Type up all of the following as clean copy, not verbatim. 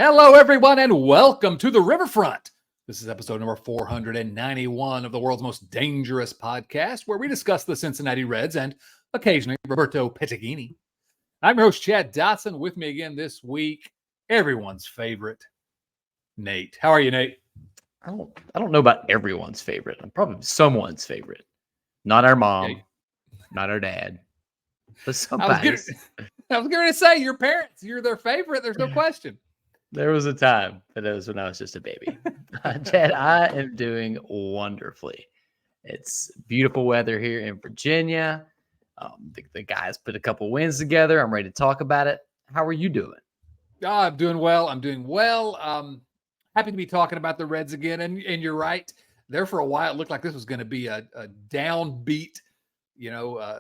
Hello, everyone, and welcome to the Riverfront. This is episode number 491 of the world's most dangerous podcast, where we discuss the Cincinnati Reds and occasionally Roberto Pettigini. I'm your host, Chad Dotson. With me again this week, everyone's favorite, Nate. How are you, Nate? I don't know about everyone's favorite. I'm probably someone's favorite. Not our mom, not our dad, but somebody's. I was going to say your parents. You're their favorite. There's no question. There was a time, but it was when I was just a baby. Chad, I am doing wonderfully. It's beautiful weather here in Virginia. The guys put a couple wins together. I'm ready to talk about it. How are you doing? I'm doing well. Happy to be talking about the Reds again. And you're right. There for a while, it looked like this was going to be a downbeat,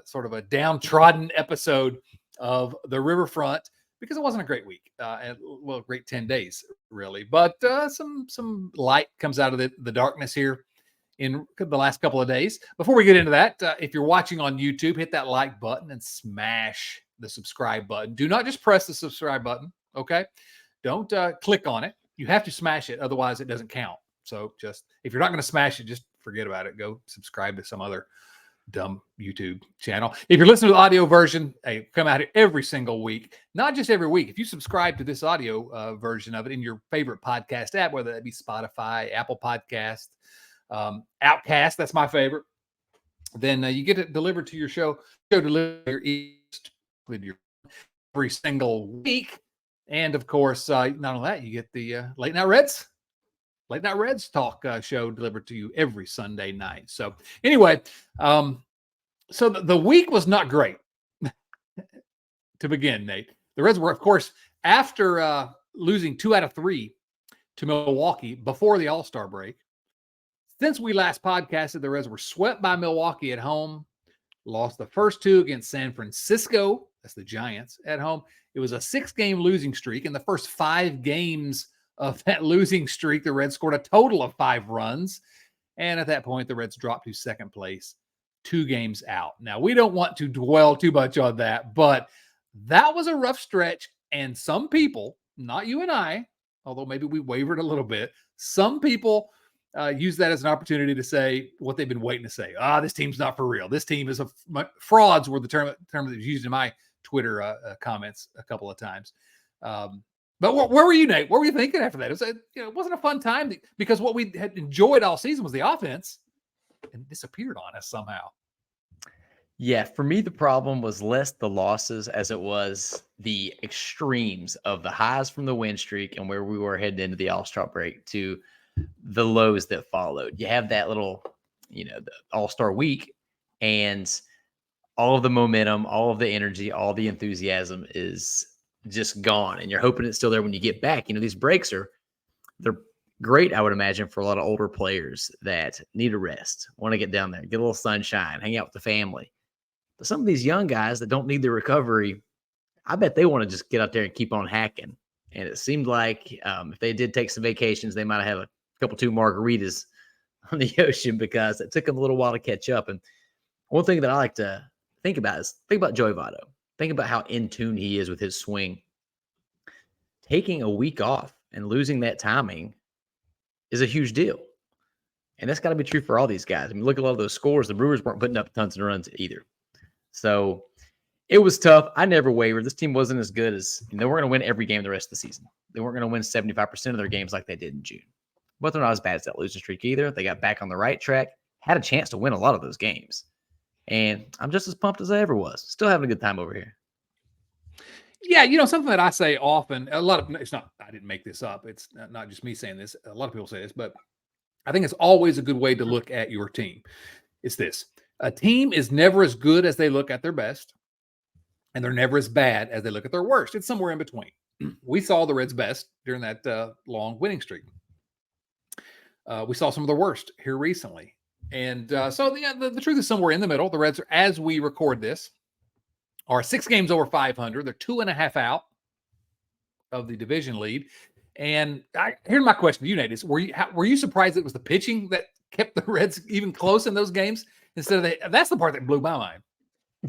sort of a downtrodden episode of the Riverfront, because it wasn't a great week, great 10 days, really. But some light comes out of the darkness here in the last couple of days. Before we get into that, if you're watching on YouTube, hit that like button and smash the subscribe button. Do not just press the subscribe button, okay? Don't click on it. You have to smash it, otherwise it doesn't count. So just, if you're not going to smash it, just forget about it. Go subscribe to some other dumb YouTube channel. If you're listening to the audio version, hey, come out here every single week, not just every week. If you subscribe to this audio version of it in your favorite podcast app, whether that be Spotify, Apple Podcast, Outcast, that's my favorite, then you get it delivered to your show delivered to your ears every single week. And of course, not only that, you get the Late Night Reds talk show delivered to you every Sunday night. So anyway, so the week was not great to begin, Nate. The Reds were, of course, after losing 2 out of 3 to Milwaukee before the All-Star break. Since we last podcasted, the Reds were swept by Milwaukee at home, lost the first 2 against San Francisco. That's the Giants at home. It was a 6-game losing streak. In the first 5 games of that losing streak, the Reds scored a total of 5 runs. And at that point, the Reds dropped to second place, 2 games out. Now, we don't want to dwell too much on that, but that was a rough stretch. And some people, not you and I, although maybe we wavered a little bit, some people use that as an opportunity to say what they've been waiting to say. This team's not for real. This team is frauds were the term that was used in my Twitter comments a couple of times. But where were you, Nate? What were you thinking after that? It wasn't a fun time because what we had enjoyed all season was the offense, and disappeared on us somehow. Yeah, for me, the problem was less the losses as it was the extremes of the highs from the win streak and where we were heading into the All-Star break to the lows that followed. You have that little, the All-Star week, and all of the momentum, all of the energy, all the enthusiasm is just gone, and you're hoping it's still there when you get back. These breaks they're great, I would imagine, for a lot of older players that need a rest, want to get down there, get a little sunshine, hang out with the family. But some of these young guys that don't need the recovery, I bet they want to just get out there and keep on hacking. And it seemed like if they did take some vacations, they might have had a couple 2 margaritas on the ocean, because it took them a little while to catch up. And one thing that I like to think about is Joey Votto. Think about how in tune he is with his swing. Taking a week off and losing that timing is a huge deal. And that's got to be true for all these guys. I mean, look at a lot of those scores. The Brewers weren't putting up tons of runs either. So it was tough. I never wavered. This team wasn't as good as, they weren't going to win every game the rest of the season. They weren't going to win 75% of their games like they did in June. But they're not as bad as that losing streak either. They got back on the right track, had a chance to win a lot of those games. And I'm just as pumped as I ever was. Still having a good time over here. Yeah, something that I say often, it's not, I didn't make this up. It's not just me saying this. A lot of people say this, but I think it's always a good way to look at your team. It's this: a team is never as good as they look at their best, and they're never as bad as they look at their worst. It's somewhere in between. We saw the Reds' best during that long winning streak. We saw some of the worst here recently. And so the truth is somewhere in the middle. The Reds, as we record this, are 6 games over 500. They're 2.5 out of the division lead. And here's my question to you, Nate: were you surprised it was the pitching that kept the Reds even close in those games instead of that's the part that blew my mind.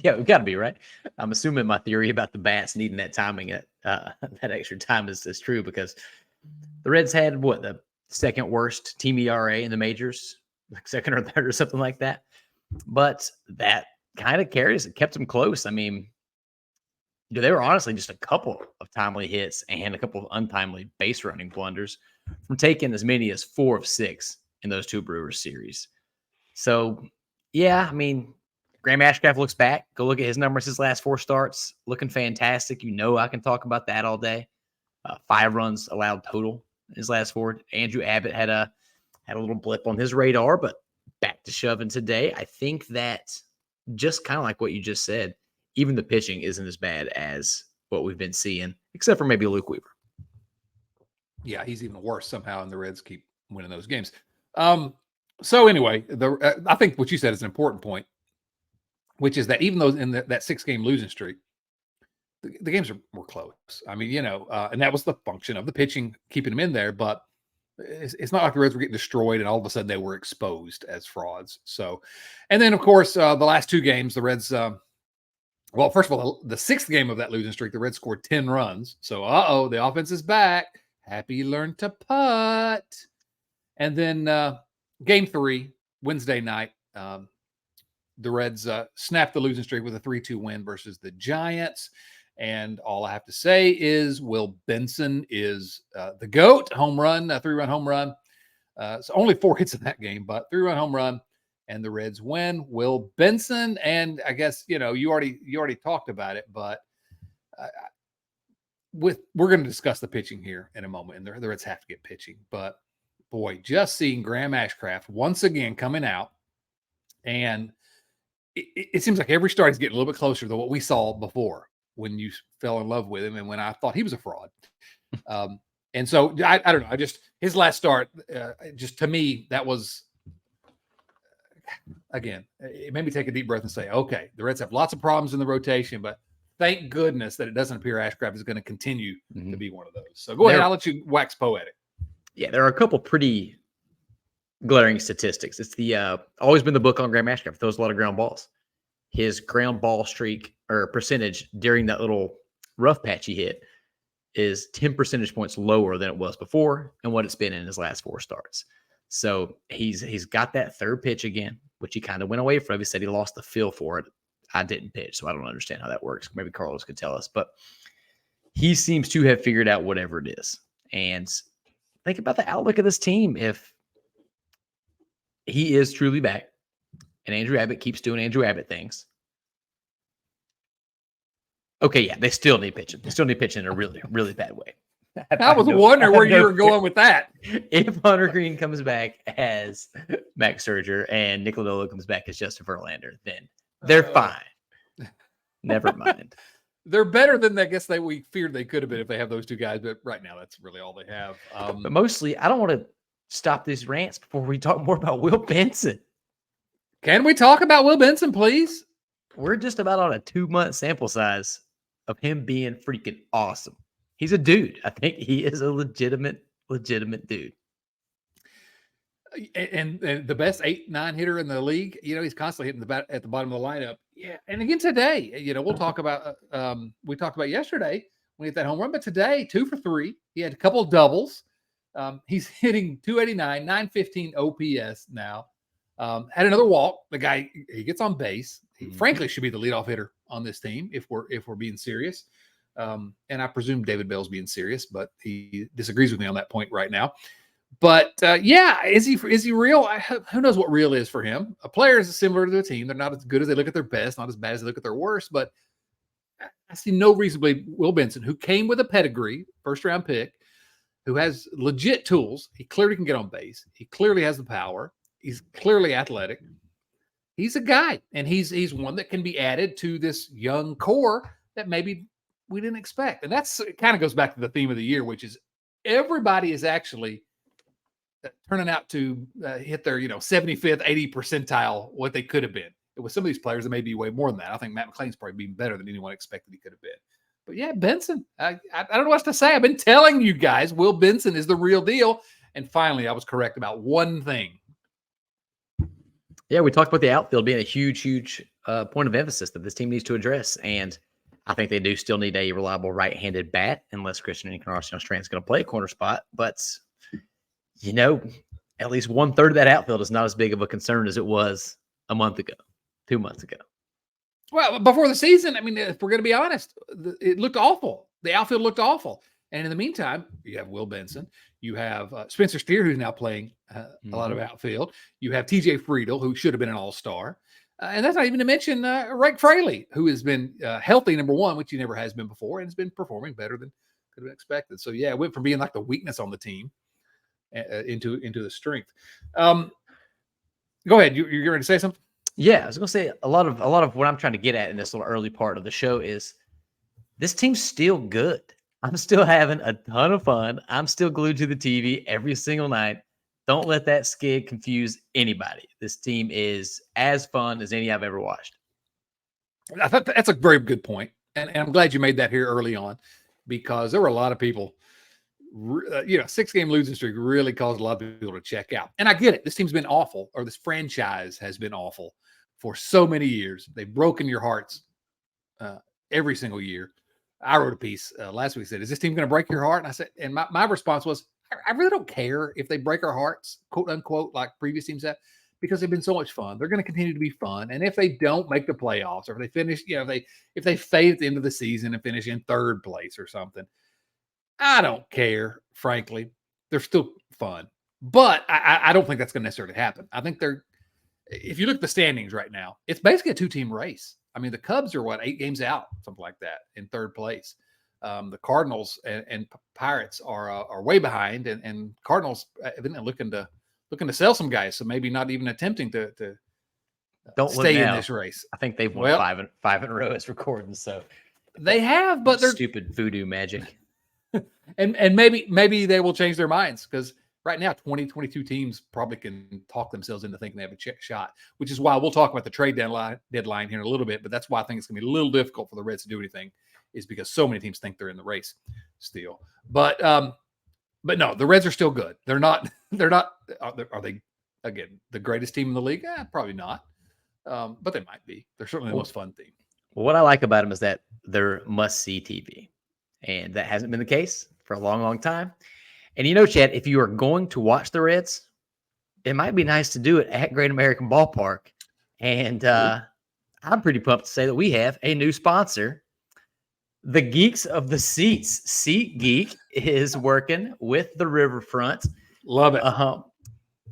Yeah, we've got to be right. I'm assuming my theory about the bats needing that timing, that extra time is true, because the Reds had the second worst team ERA in the majors, like second or third or something like that. But that kind of kept them close. I mean, they were honestly just a couple of timely hits and a couple of untimely base running blunders from taking as many as 4 of 6 in those two Brewers series. So, yeah, I mean, Graham Ashcraft looks back. Go look at his numbers his last 4 starts. Looking fantastic. I can talk about that all day. 5 runs allowed total in his last 4. Andrew Abbott had a little blip on his radar, but back to shoving today. I think that, just kind of like what you just said, even the pitching isn't as bad as what we've been seeing, except for maybe Luke Weaver. Yeah, he's even worse somehow, and the Reds keep winning those games. So anyway, I think what you said is an important point, which is that even though in that 6-game losing streak, the games were close. I mean, and that was the function of the pitching keeping them in there. But it's not like the Reds were getting destroyed and all of a sudden they were exposed as frauds. So, and then of course the last 2 games, the Reds. Well, first of all, the 6th game of that losing streak, the Reds scored 10 runs. So, the offense is back. Happy you learned to putt. And then game 3, Wednesday night, the Reds snapped the losing streak with a 3-2 win versus the Giants. And all I have to say is Will Benson is the GOAT. Home run, a 3-run home run. So only 4 hits in that game, but 3-run home run. And the Reds win. Will Benson, and I guess you already talked about it, but we're going to discuss the pitching here in a moment, and the Reds have to get pitching. But boy, just seeing Graham Ashcraft once again coming out, and it seems like every start is getting a little bit closer to what we saw before when you fell in love with him and when I thought he was a fraud. And so I don't know. His last start, just to me, that was. Again, it made me take a deep breath and say, okay, the Reds have lots of problems in the rotation, but thank goodness that it doesn't appear Ashcraft is going to continue to be one of those. So go ahead. I'll let you wax poetic. Yeah, there are a couple pretty glaring statistics. It's always been the book on Graham Ashcraft. Throws a lot of ground balls. His ground ball streak or percentage during that little rough patch he hit is 10 percentage points lower than it was before and what it's been in his last 4 starts. So he's got that third pitch again, which he kind of went away from. He said he lost the feel for it. I didn't pitch, so I don't understand how that works. Maybe Carlos could tell us. But he seems to have figured out whatever it is. And think about the outlook of this team. If he is truly back and Andrew Abbott keeps doing Andrew Abbott things. Okay, yeah, they still need pitching. They still need pitching in a really, really bad way. I was wondering where you were going with that. If Hunter Green comes back as Max Scherzer and Nick Lodolo comes back as Justin Verlander, then they're fine. Never mind. They're better than I guess we feared they could have been if they have those 2 guys, but right now that's really all they have. But mostly, I don't want to stop these rants before we talk more about Will Benson. Can we talk about Will Benson, please? We're just about on a 2-month sample size of him being freaking awesome. He's a dude. I think he is a legitimate dude. And the best 8-9 hitter in the league. He's constantly hitting at the bottom of the lineup. Yeah. And again today, we'll talk about. We talked about yesterday when he hit that home run, but today 2 for 3. He had a couple of doubles. He's hitting 289, 915 OPS now. Had another walk. The guy, he gets on base. He frankly should be the leadoff hitter on this team if we're being serious. And I presume David Bell's being serious, but he disagrees with me on that point right now. But yeah, is he real? Who knows what real is for him? A player is similar to the team. They're not as good as they look at their best, not as bad as they look at their worst. But I see no reason to believe Will Benson, who came with a pedigree, 1st-round pick, who has legit tools. He clearly can get on base. He clearly has the power. He's clearly athletic. He's a guy, and he's one that can be added to this young core that maybe we didn't expect. And it kind of goes back to the theme of the year, which is everybody is actually turning out to hit their 75th, 80th percentile what they could have been. With some of these players, it may be way more than that. I think Matt McClain's probably been better than anyone expected he could have been. But yeah, Benson, I don't know what to say. I've been telling you guys, Will Benson is the real deal. And finally, I was correct about one thing. Yeah, we talked about the outfield being a huge point of emphasis that this team needs to address. And I think they do still need a reliable right-handed bat, unless Christian Encarnacion-Strand is going to play a corner spot. But, at least 1/3 of that outfield is not as big of a concern as it was a month ago, 2 months ago. Well, before the season, I mean, if we're going to be honest, it looked awful. The outfield looked awful. And in the meantime, you have Will Benson. You have Spencer Steer, who's now playing a lot of outfield. You have TJ Friedel, who should have been an all-star. And that's not even to mention Rake Fraley, who has been healthy, number one, which he never has been before, and has been performing better than could have been expected. So, yeah, it went from being like the weakness on the team into the strength. Go ahead. You're going to say something? Yeah, I was going to say a lot of what I'm trying to get at in this little early part of the show is this team's still good. I'm still having a ton of fun. I'm still glued to the TV every single night. Don't let that skid confuse anybody. This team is as fun as any I've ever watched. I thought that's a very good point. And I'm glad you made that here early on, because there were a lot of people, 6-game losing streak really caused a lot of people to check out. And I get it. This team's been awful, or this franchise has been awful for so many years. They've broken your hearts every single year. I wrote a piece last week that said, is this team going to break your heart? And I said, and my response was, I really don't care if they break our hearts, quote unquote, like previous teams have, because they've been so much fun. They're going to continue to be fun. And if they don't make the playoffs, or if they finish, if they fade at the end of the season and finish in third place or something, I don't care, frankly. They're still fun. But I don't think that's going to necessarily happen. I think if you look at the standings right now, it's basically a 2-team race. I mean, the Cubs are 8 games out, something like that, in third place. The Cardinals and Pirates are way behind, and Cardinals evidently looking to sell some guys, so maybe not even attempting to don't stay in this race. I think they've won five in a row as recording, so they have, but they're stupid voodoo magic. and maybe they will change their minds, because right now 22 teams probably can talk themselves into thinking they have a shot, which is why we'll talk about the trade deadline here in a little bit. But that's why I think it's going to be a little difficult for the Reds to do anything, is because so many teams think they're in the race still. But no, the Reds are still good. They're not. Are they, again, the greatest team in the league? Probably not. But they might be. They're certainly the most fun team. Well, what I like about them is that they're must-see TV, and that hasn't been the case for a long, long time. And Chad, if you are going to watch the Reds, it might be nice to do it at Great American Ballpark. And I'm pretty pumped to say that we have a new sponsor. The Geeks of the Seats. SeatGeek is working with the Riverfront. Love it.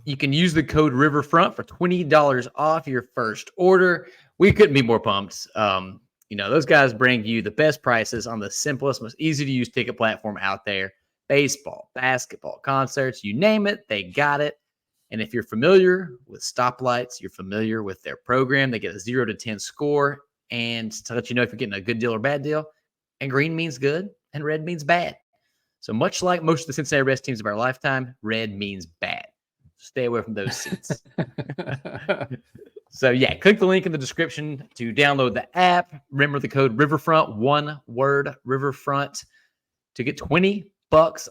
You can use the code Riverfront for $20 off your first order. We couldn't be more pumped. Those guys bring you the best prices on the simplest, most easy-to-use ticket platform out there. Baseball, basketball, concerts, you name it, they got it. And if you're familiar with stoplights, you're familiar with their program, they get a 0 to 10 score. And to let you know if you're getting a good deal or bad deal, and green means good and red means bad. So much like most of the Cincinnati Reds teams of our lifetime, red means bad. Stay away from those seats. So yeah, click the link in the description to download the app. Remember the code Riverfront, one word, Riverfront, to get $20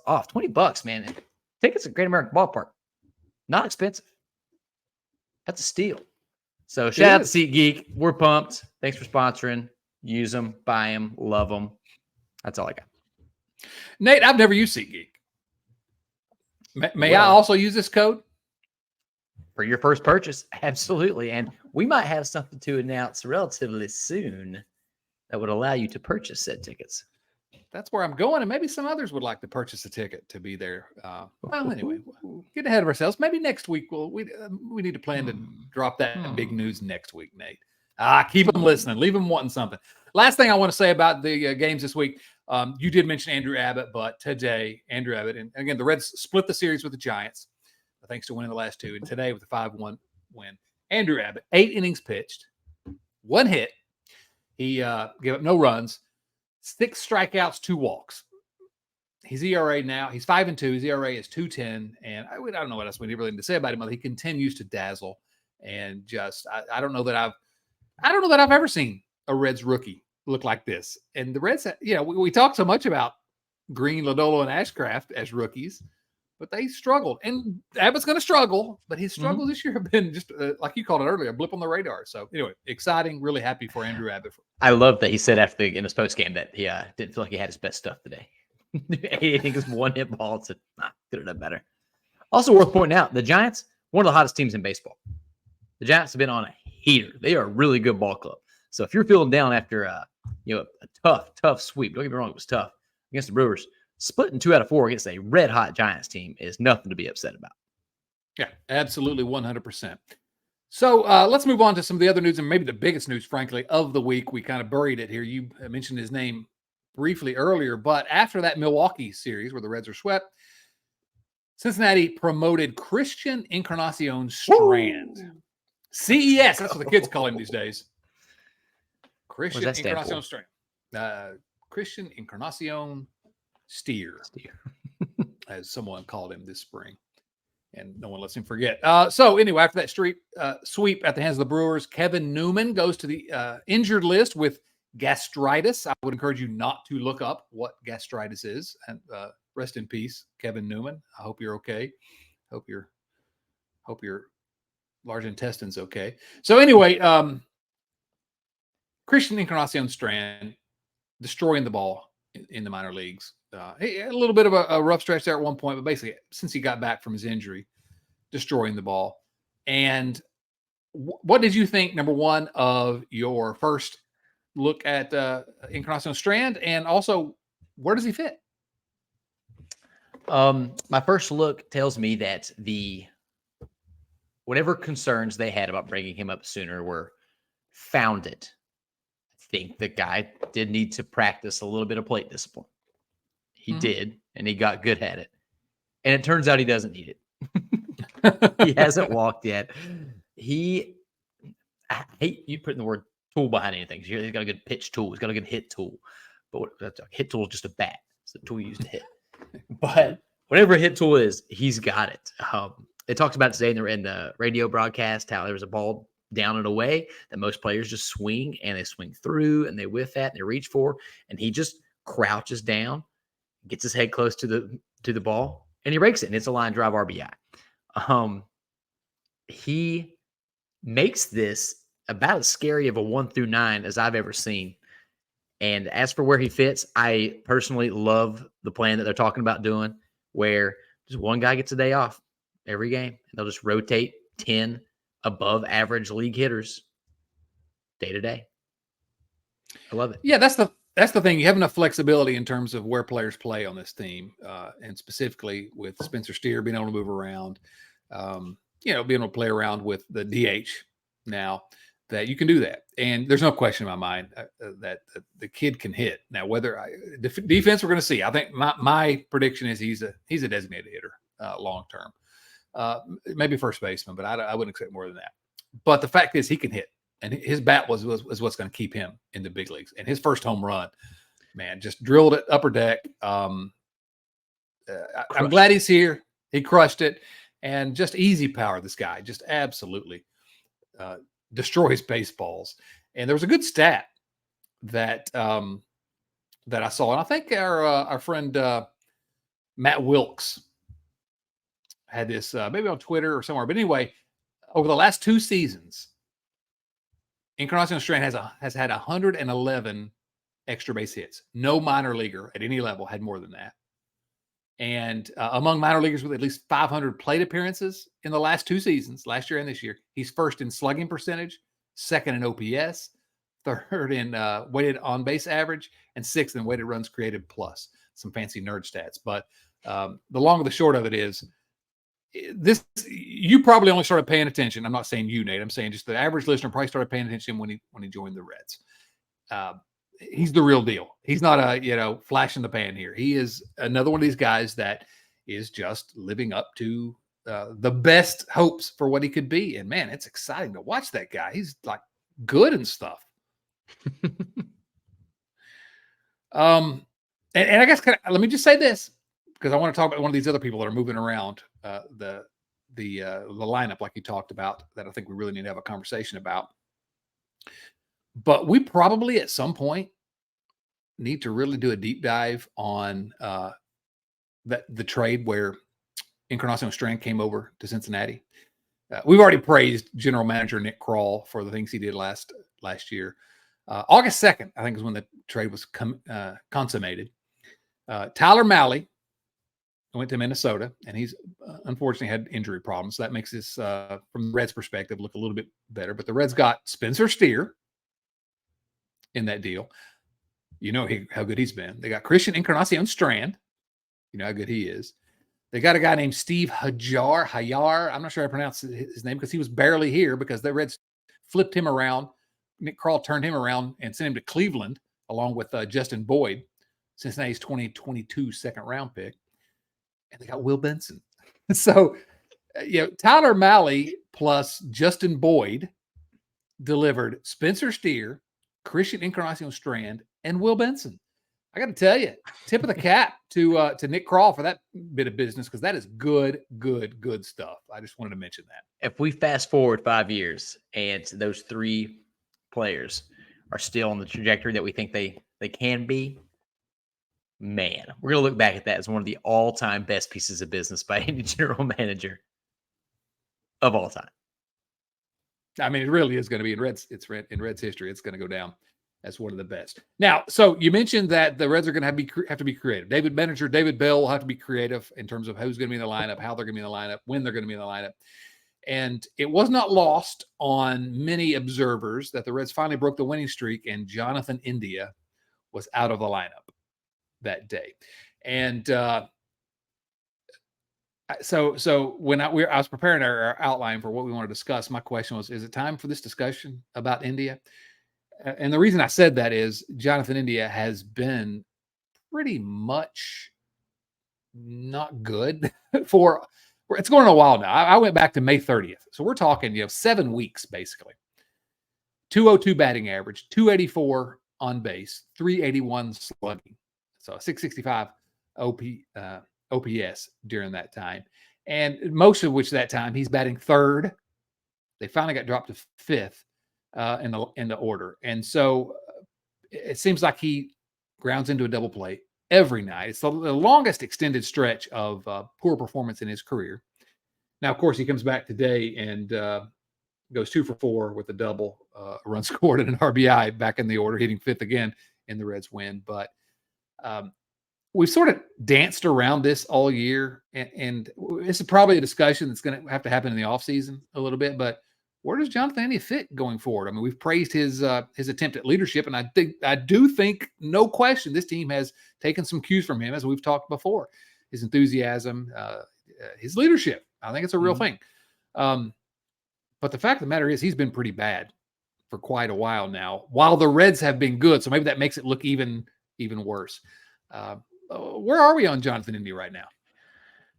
off. $20, man. Tickets at Great American Ballpark. Not expensive. That's a steal. So shout out to SeatGeek. We're pumped. Thanks for sponsoring. Use them, buy them, love them. That's all I got. Nate, I've never used SeatGeek. May I also use this code? For your first purchase, absolutely. And we might have something to announce relatively soon that would allow you to purchase said tickets. That's where I'm going, and maybe some others would like to purchase a ticket to be there. Well, anyway, we'll get ahead of ourselves. Maybe next week we need to plan to drop that big news next week, Nate. Keep them listening. Leave them wanting something. Last thing I want to say about the games this week, you did mention Andrew Abbott, but today, Andrew Abbott, and again, the Reds split the series with the Giants, thanks to winning the last two, and today with a 5-1 win. Andrew Abbott, 8 innings pitched, 1 hit. He gave up no runs, 6 strikeouts, 2 walks. His ERA now, he's 5-2. His ERA is 2.10, and I don't know what else we really need to say about him. He continues to dazzle, and just I don't know that I've ever seen a Reds rookie look like this. And the Reds, we talk so much about Green, Lodolo, and Ashcraft as rookies, but they struggled. And Abbott's going to struggle, but his struggles this year have been just like you called it earlier, a blip on the radar. So anyway, exciting, really happy for Andrew Abbott. I love that he said after in his post game that he didn't feel like he had his best stuff today. He thinks one hit ball and said, could have done better. Also worth pointing out, the Giants, one of the hottest teams in baseball. The Giants have been on a heater. They are a really good ball club. So if you're feeling down after a tough sweep, don't get me wrong, it was tough against the Brewers. Splitting 2 out of 4 against a red hot Giants team is nothing to be upset about. Yeah, absolutely, 100%. So let's move on to some of the other news, and maybe the biggest news, frankly, of the week. We kind of buried it here. You mentioned his name briefly earlier, but after that Milwaukee series where the Reds were swept, Cincinnati promoted Christian Encarnacion-Strand. CES, that's what the kids call him these days. Christian Encarnacion-Strand. Christian Encarnacion-Steer, as someone called him this spring. And no one lets him forget. So anyway, after that sweep at the hands of the Brewers, Kevin Newman goes to the injured list with gastritis. I would encourage you not to look up what gastritis is. And rest in peace, Kevin Newman. I hope you're okay. Hope your large intestine's okay. So anyway, Christian Encarnacion-Strand destroying the ball in the minor leagues. A little bit of a rough stretch there at one point, but basically since he got back from his injury, destroying the ball. And what did you think, number one, of your first look at Encarnacion-Strand, and also where does he fit? My first look tells me that whatever concerns they had about bringing him up sooner were founded. I think the guy did need to practice a little bit of plate discipline. He did, and he got good at it. And it turns out he doesn't need it. He hasn't walked yet. I hate you putting the word tool behind anything. He's got a good pitch tool. He's got a good hit tool. But a hit tool is just a bat. It's the tool you use to hit. But whatever hit tool is, he's got it. They talked about today in the radio broadcast how there was a ball down and away that most players just swing, and they swing through, and they whiff at, and they reach for, and he just crouches down, gets his head close to the ball, and he rakes it, and it's a line drive RBI. He makes this about as scary of a 1 through 9 as I've ever seen. And as for where he fits, I personally love the plan that they're talking about doing, where just one guy gets a day off every game, and they'll just rotate 10 above average league hitters day to day. I love it. Yeah, that's the thing. You have enough flexibility in terms of where players play on this team, and specifically with Spencer Steer being able to move around, being able to play around with the DH now, that you can do that. And there's no question in my mind that the kid can hit. Now, whether defense, we're going to see. I think my prediction is he's a designated hitter long term. Maybe first baseman, but I wouldn't expect more than that. But the fact is he can hit. And his bat was what's going to keep him in the big leagues. And his first home run, man, just drilled it upper deck. I'm glad he's here. He crushed it. And just easy power, this guy. Just absolutely destroys baseballs. And there was a good stat that I saw. And I think our friend Matt Wilkes had this maybe on Twitter or somewhere. But anyway, over the last 2 seasons, Encarnacion-Strand has had 111 extra base hits. No minor leaguer at any level had more than that. And among minor leaguers with at least 500 plate appearances in the last 2 seasons, last year and this year, he's first in slugging percentage, second in OPS, third in weighted on base average, and sixth in weighted runs created plus. Some fancy nerd stats. But the long and the short of it is, you probably only started paying attention. I'm not saying you, Nate. I'm saying just the average listener probably started paying attention when he joined the Reds. He's the real deal. He's not a flash in the pan here. He is another one of these guys that is just living up to the best hopes for what he could be. And man, it's exciting to watch that guy. He's like good and stuff. And I guess let me just say this, because I want to talk about one of these other people that are moving around the lineup, like you talked about, that I think we really need to have a conversation about. But we probably at some point need to really do a deep dive on the trade where Encarnacion-Strand came over to Cincinnati. We've already praised General Manager Nick Krall for the things he did last year. August 2nd, I think, is when the trade was consummated. Tyler Mahle went to Minnesota, and he's unfortunately had injury problems. So that makes this, from the Reds' perspective, look a little bit better. But the Reds got Spencer Steer in that deal. You know how good he's been. They got Christian Encarnacion-Strand. You know how good he is. They got a guy named Steve Hayar. I'm not sure I pronounced his name because he was barely here because the Reds flipped him around. Nick Krall turned him around and sent him to Cleveland along with Justin Boyd, Cincinnati's 2022 second-round pick. And they got Will Benson. So, Tyler Mahle plus Justin Boyd delivered Spencer Steer, Christian Encarnacion-Strand, and Will Benson. I got to tell you, tip of the cap to Nick Krall for that bit of business, because that is good stuff. I just wanted to mention that. If we fast forward 5 years and those three players are still on the trajectory that we think they can be, man, we're going to look back at that as one of the all-time best pieces of business by any general manager of all time. I mean, it really is going to be in Reds history. It's going to go down as one of the best. Now, so you mentioned that the Reds are going to have to be creative. David Benninger, David Bell will have to be creative in terms of who's going to be in the lineup, how they're going to be in the lineup, when they're going to be in the lineup. And it was not lost on many observers that the Reds finally broke the winning streak and Jonathan India was out of the lineup that day. And so when I was preparing our outline for what we want to discuss, my question was, is it time for this discussion about India? And the reason I said that is Jonathan India has been pretty much not good for it's going on a while now. I went back to May 30th. So we're talking, 7 weeks, basically. 202 batting average, 284 on base, 381 slugging. So 665 OPS during that time. And most of which that time he's batting third. They finally got dropped to fifth in the order. And so it seems like he grounds into a double play every night. It's the longest extended stretch of poor performance in his career. Now, of course, he comes back today and goes 2 for 4 with a double, run scored and an RBI back in the order, hitting fifth again in the Reds win. But we've sort of danced around this all year, and this is probably a discussion that's going to have to happen in the offseason a little bit. But where does Jonathan India fit going forward? I mean, we've praised his attempt at leadership, and I do think, no question, this team has taken some cues from him, as we've talked before. His enthusiasm, his leadership. I think it's a real thing. But the fact of the matter is, he's been pretty bad for quite a while now, while the Reds have been good. So maybe that makes it look even worse. Where are we on Jonathan India right now?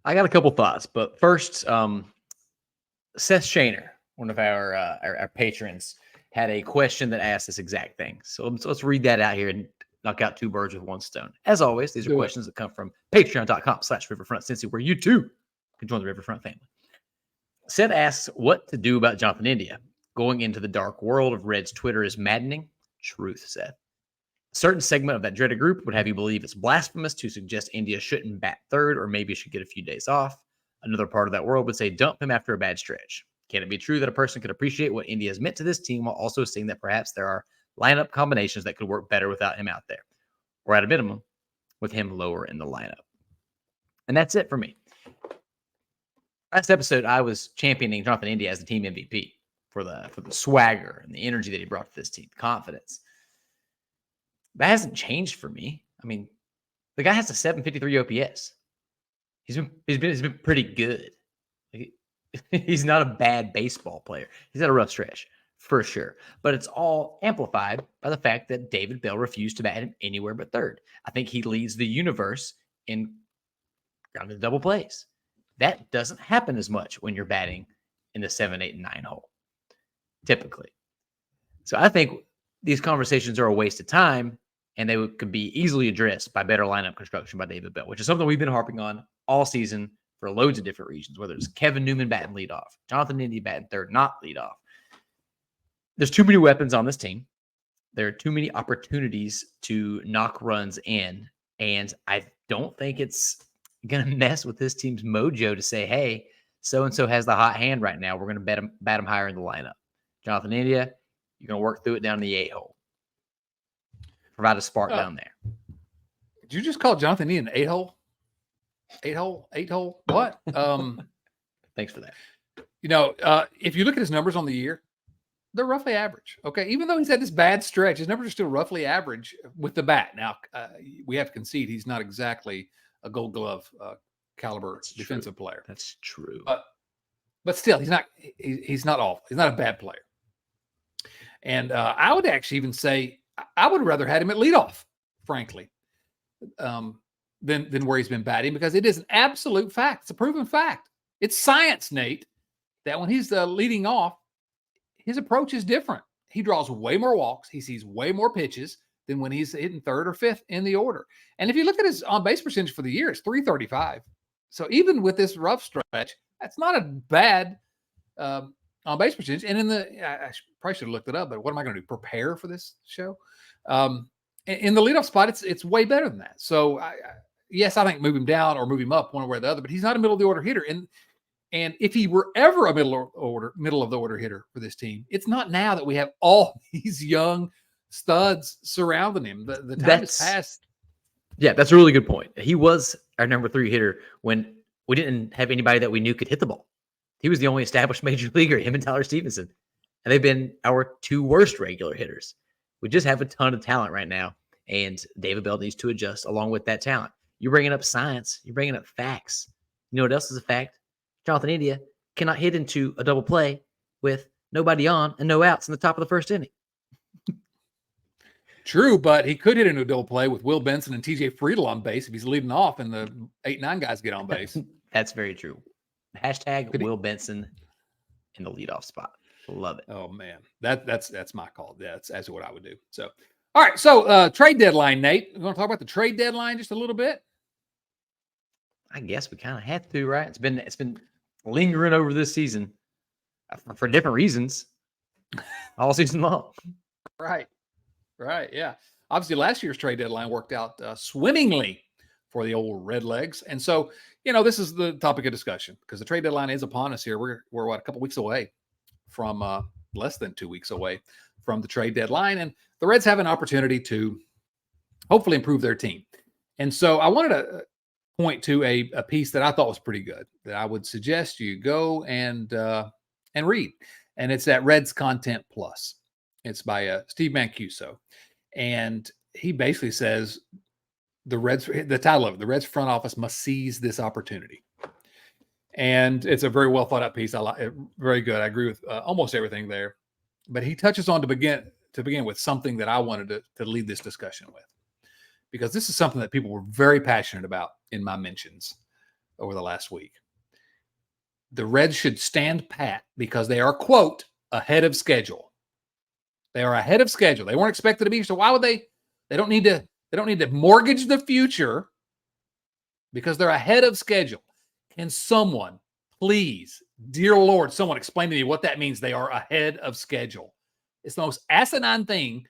I got a couple thoughts, but first, Seth Shaner, one of our patrons, had a question that asked this exact thing. So let's read that out here and knock out 2 birds with 1 stone. As always, these are questions that come from patreon.com/RiverfrontCincy, where you too can join the Riverfront family. Seth asks what to do about Jonathan India. Going into the dark world of Reds Twitter is maddening. Truth, Seth. A certain segment of that dreaded group would have you believe it's blasphemous to suggest India shouldn't bat third or maybe should get a few days off. Another part of that world would say dump him after a bad stretch. Can it be true that a person could appreciate what India has meant to this team while also seeing that perhaps there are lineup combinations that could work better without him out there, or at a minimum, with him lower in the lineup? And that's it for me. Last episode, I was championing Jonathan India as the team MVP for the swagger and the energy that he brought to this team, confidence. That hasn't changed for me. I mean, the guy has a 753 OPS. He's been pretty good. He's not a bad baseball player. He's had a rough stretch for sure, but it's all amplified by the fact that David Bell refused to bat him anywhere but third. I think he leads the universe in grounded double plays. That doesn't happen as much when you're batting in the 7, 8, and 9 hole, typically. So I think these conversations are a waste of time, and they could be easily addressed by better lineup construction by David Bell, which is something we've been harping on all season for loads of different reasons, whether it's Kevin Newman batting leadoff, Jonathan India batting third, not leadoff. There's too many weapons on this team. There are too many opportunities to knock runs in, and I don't think it's going to mess with this team's mojo to say, hey, so-and-so has the hot hand right now. We're going to bat him higher in the lineup. Jonathan India, you're going to work through it down the 8-hole. Provide a spark down there. Did you just call Jonathan India an 8-hole? 8-hole? What? Thanks for that. If you look at his numbers on the year, they're roughly average. Okay. Even though he's had this bad stretch, his numbers are still roughly average with the bat. Now, we have to concede he's not exactly a Gold Glove caliber defensive player. That's true. But still, he's not awful. He's not a bad player. And I would actually even say I would rather had him at leadoff, frankly, than where he's been batting, because it is an absolute fact. It's a proven fact. It's science, Nate, that when he's leading off, his approach is different. He draws way more walks. He sees way more pitches than when he's hitting third or fifth in the order. And if you look at his on-base percentage for the year, it's .335. So even with this rough stretch, that's not a bad on-base percentage. And I probably should have looked it up, but what am I going to do? Prepare for this show? In the leadoff spot, it's way better than that. So yes, I think move him down or move him up one way or the other, but he's not a middle of the order hitter. And if he were ever a middle of the order hitter for this team, it's not now that we have all these young studs surrounding him. The time has passed. Yeah, that's a really good point. He was our number 3 hitter when we didn't have anybody that we knew could hit the ball. He was the only established major leaguer, him and Tyler Stevenson. And they've been our 2 worst regular hitters. We just have a ton of talent right now, and David Bell needs to adjust along with that talent. You're bringing up science. You're bringing up facts. You know what else is a fact? Jonathan India cannot hit into a double play with nobody on and no outs in the top of the first inning. True, but he could hit into a double play with Will Benson and TJ Friedel on base if he's leading off and the 8-9 guys get on base. That's very true. Hashtag Will Benson in the leadoff spot. Love it. Oh man, that's my call. That's what I would do. So, all right. So trade deadline, Nate. You want to talk about the trade deadline just a little bit? I guess we kind of have to, right? It's been lingering over this season for different reasons all season long. Right. Yeah. Obviously, last year's trade deadline worked out swimmingly for the old Redlegs, and so this is the topic of discussion because the trade deadline is upon us here. We're what, a couple weeks away from less than 2 weeks away from the trade deadline, and the Reds have an opportunity to hopefully improve their team. And so I wanted to point to a piece that I thought was pretty good that I would suggest you go and read. And it's at Reds Content Plus. It's by Steve Mancuso. And he basically says the title of it, the Reds front office must seize this opportunity. And it's a very well thought out piece. I like it. Very good. I agree with almost everything there. But he touches on to begin with something that I wanted to lead this discussion with, because this is something that people were very passionate about in my mentions over the last week. The Reds should stand pat because they are, quote, ahead of schedule. They are ahead of schedule. They weren't expected to be. So why would they? They don't need to mortgage the future because they're ahead of schedule. Can someone, please, dear Lord, someone explain to me what that means? They are ahead of schedule. It's the most asinine thing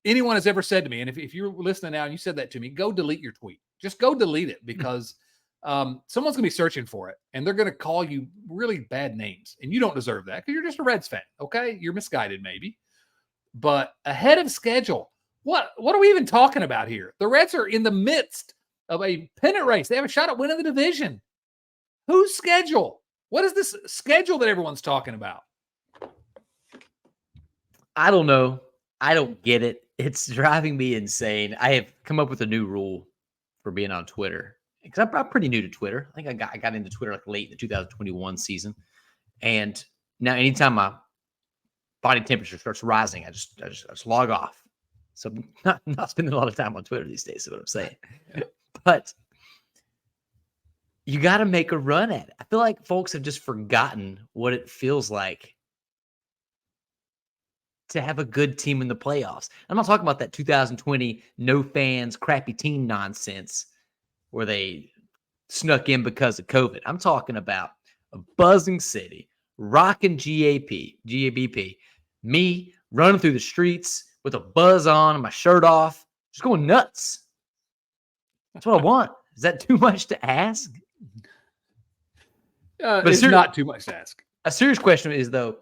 anyone has ever said to me. And if you're listening now and you said that to me, go delete your tweet. Just go delete it, because someone's going to be searching for it and they're going to call you really bad names. And you don't deserve that because you're just a Reds fan. Okay. You're misguided maybe, but ahead of schedule. What are we even talking about here? The Reds are in the midst of a pennant race. They have a shot at winning the division. Whose schedule? What is this schedule that everyone's talking about? I don't know. I don't get it. It's driving me insane. I have come up with a new rule for being on Twitter, because I'm pretty new to Twitter. I think I got into Twitter like late in the 2021 season. And now anytime my body temperature starts rising, I just log off. So I'm not spending a lot of time on Twitter these days, is what I'm saying. But you got to make a run at it. I feel like folks have just forgotten what it feels like to have a good team in the playoffs. I'm not talking about that 2020 no fans, crappy team nonsense where they snuck in because of COVID. I'm talking about a buzzing city, rocking GABP, me running through the streets with a buzz on and my shirt off, just going nuts. That's what I want. Is that too much to ask? But it's not too much to ask. A serious question is, though,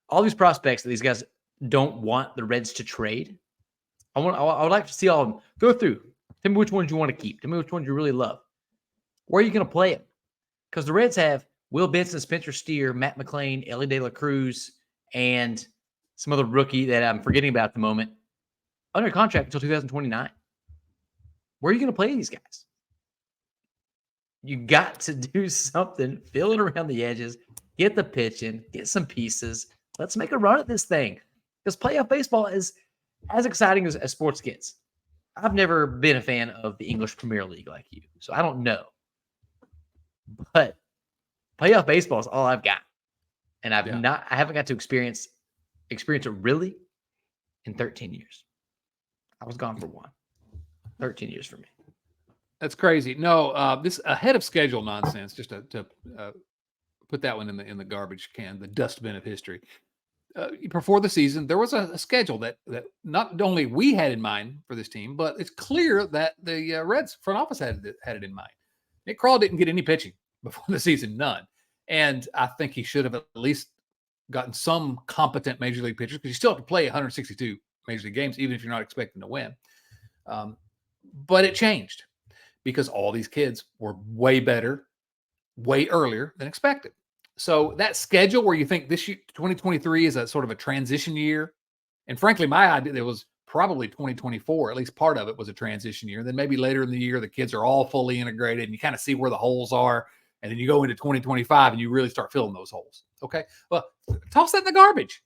all these prospects that these guys don't want the Reds to trade. I would like to see all of them. Go through. Tell me which ones you want to keep. Tell me which ones you really love. Where are you going to play them? Because the Reds have Will Benson, Spencer Steer, Matt McClain, Ellie De La Cruz, and some other rookie that I'm forgetting about at the moment under contract until 2029. Where are you going to play these guys? You got to do something, fill it around the edges, get the pitching, get some pieces. Let's make a run at this thing. Because playoff baseball is as exciting as sports gets. I've never been a fan of the English Premier League like you, so I don't know. But playoff baseball is all I've got. And I haven't got to experience it really in 13 years. I was gone for one. 13 years for me. That's crazy. No, this ahead of schedule nonsense, just to put that one in the garbage can, the dustbin of history. Before the season, there was a schedule that not only we had in mind for this team, but it's clear that the Reds front office had it in mind. Nick Krall didn't get any pitching before the season, none. And I think he should have at least gotten some competent major league pitchers, because you still have to play 162 major league games, even if you're not expecting to win. But it changed because all these kids were way better, way earlier than expected. So that schedule where you think this year, 2023 is a sort of a transition year. And frankly, my idea, it was probably 2024, at least part of it was a transition year. Then maybe later in the year, the kids are all fully integrated and you kind of see where the holes are. And then you go into 2025 and you really start filling those holes. Okay. Well, toss that in the garbage.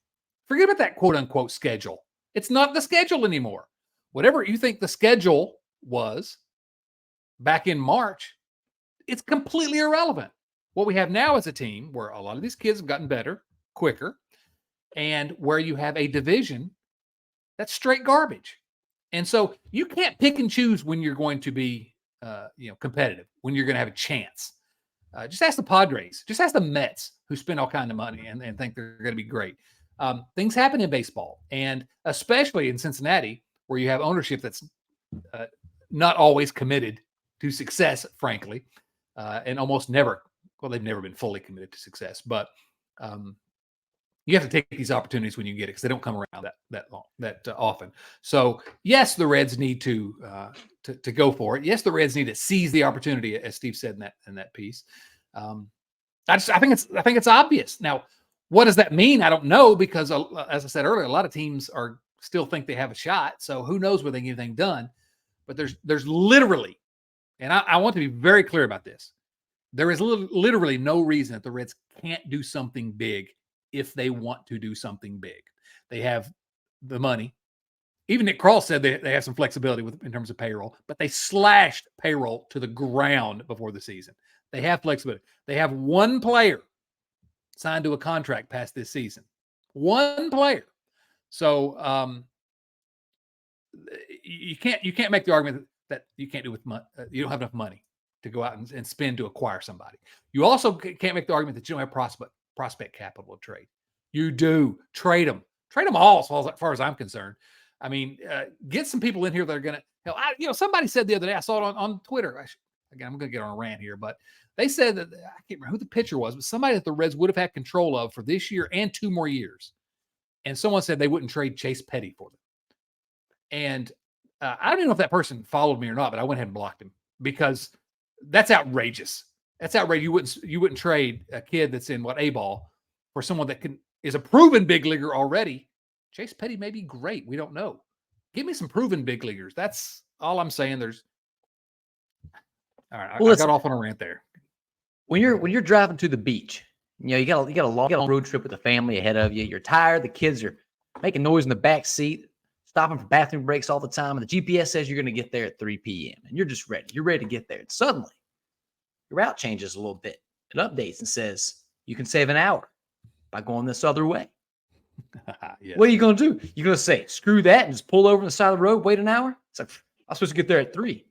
Forget about that quote unquote schedule. It's not the schedule anymore. Whatever you think the schedule was back in March, it's completely irrelevant. What we have now is a team where a lot of these kids have gotten better quicker, and where you have a division that's straight garbage. And so you can't pick and choose when you're going to be competitive, when you're going to have a chance. Just ask the Padres. Just ask the Mets, who spend all kinds of money and think they're going to be great. Things happen in baseball, and especially in Cincinnati, where you have ownership that's not always committed to success, frankly, and almost never. Well, they've never been fully committed to success, but you have to take these opportunities when you get it, because they don't come around that often. So yes, the Reds need to go for it. Yes, the Reds need to seize the opportunity, as Steve said in that piece. I think it's obvious. Now, what does that mean? I don't know, because as I said earlier, a lot of teams still think they have a shot. So who knows whether they get anything done? But there's literally, and I want to be very clear about this. There is literally no reason that the Reds can't do something big if they want to do something big. They have the money. Even Nick Krall said they have some flexibility in terms of payroll, but they slashed payroll to the ground before the season. They have flexibility. They have one player signed to a contract past this season. One player. So you can't make the argument that you can't do with money. You don't have enough money to go out and spend to acquire somebody. You also can't make the argument that you don't have prospect capital to trade. You do. Trade them all, as far as I'm concerned. I mean, get some people in here that are going to, somebody said the other day, I saw it on Twitter. Again, I'm going to get on a rant here, but they said that, I can't remember who the pitcher was, but somebody that the Reds would have had control of for this year and 2 more years. And someone said they wouldn't trade Chase Petty for them. And I don't even know if that person followed me or not, but I went ahead and blocked him, because that's outrageous. That's outrageous. You wouldn't trade a kid that's in A-ball for someone that is a proven big leaguer already. Chase Petty may be great. We don't know. Give me some proven big leaguers. That's all I'm saying. All right. I got off on a rant there. When you're driving to the beach, you got a long road trip with the family ahead of you. You're tired. The kids are making noise in the back seat, stopping for bathroom breaks all the time. And the GPS says you're going to get there at 3 p.m. And you're just ready. You're ready to get there. And suddenly, your route changes a little bit. It updates and says you can save an hour by going this other way. Yes. What are you going to do? You're going to say, screw that, and just pull over on the side of the road, wait an hour? It's like, I'm supposed to get there at 3.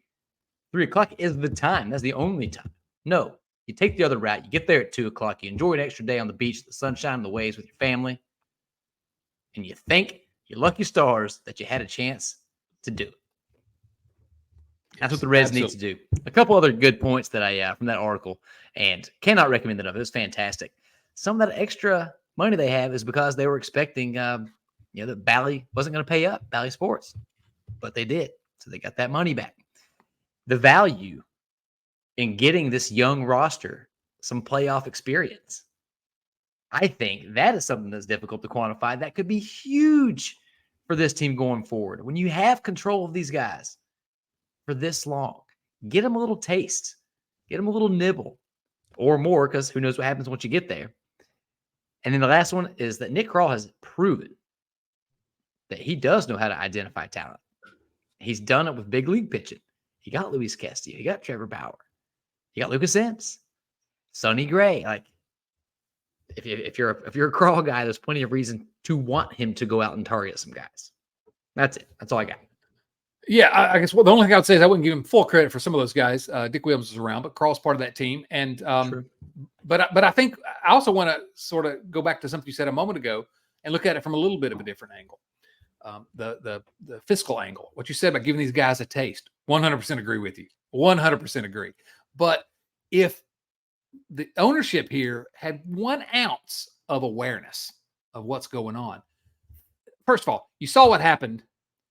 3 o'clock is the time. That's the only time. No, you take the other route. You get there at 2 o'clock. You enjoy an extra day on the beach, the sunshine, and the waves with your family. And you think, your lucky stars, that you had a chance to do it. That's what Yes, the Reds absolutely. need to do. A couple other good points that I from that article, and cannot recommend it enough. It was fantastic. Some of that extra money they have is because they were expecting, that Bally wasn't going to pay up, Bally Sports, but they did, so they got that money back. The value in getting this young roster some playoff experience, I think that is something that's difficult to quantify. That could be huge for this team going forward. When you have control of these guys for this long, get them a little taste, get them a little nibble or more, because who knows what happens once you get there. And then the last one is that Nick Krall has proven that he does know how to identify talent. He's done it with big league pitching. He got Luis Castillo. He got Trevor Bauer. He got Lucas Sims, Sonny Gray. Like, if you're a Krall guy, there's plenty of reason to want him to go out and target some guys. That's it. That's all I got. Yeah, I guess the only thing I would say is I wouldn't give him full credit for some of those guys. Dick Williams was around, but Krall's part of that team. And True. but I think I also want to sort of go back to something you said a moment ago and look at it from a little bit of a different angle. The fiscal angle. What you said about giving these guys a taste. 100% agree with you. 100% agree. But if the ownership here had 1 ounce of awareness of what's going on, first of all, you saw what happened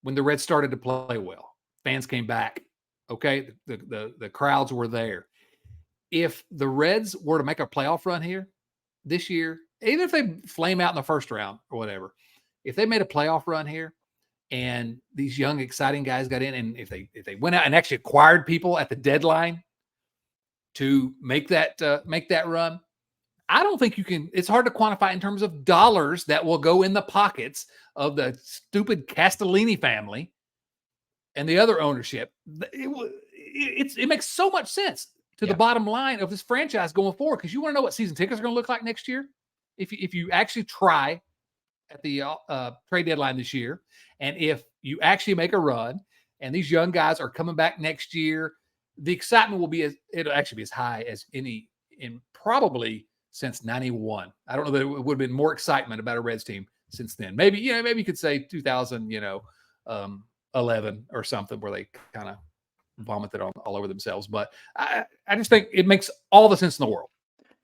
when the Reds started to play well. Fans came back. Okay. The crowds were there. If the Reds were to make a playoff run here this year, even if they flame out in the first round or whatever, if they made a playoff run here and these young, exciting guys got in, and if they went out and actually acquired people at the deadline to make that run, I don't think you can. It's hard to quantify in terms of dollars that will go in the pockets of the stupid Castellini family and the other ownership. It makes so much sense to the bottom line of this franchise going forward, because you want to know what season tickets are going to look like next year. If you actually try at the trade deadline this year, and if you actually make a run, and these young guys are coming back next year, the excitement will be it'll actually be as high as any in probably since 91. I don't know that it would have been more excitement about a Reds team since then. Maybe you could say 2000, 11 or something, where they kind of vomited all over themselves. But I just think it makes all the sense in the world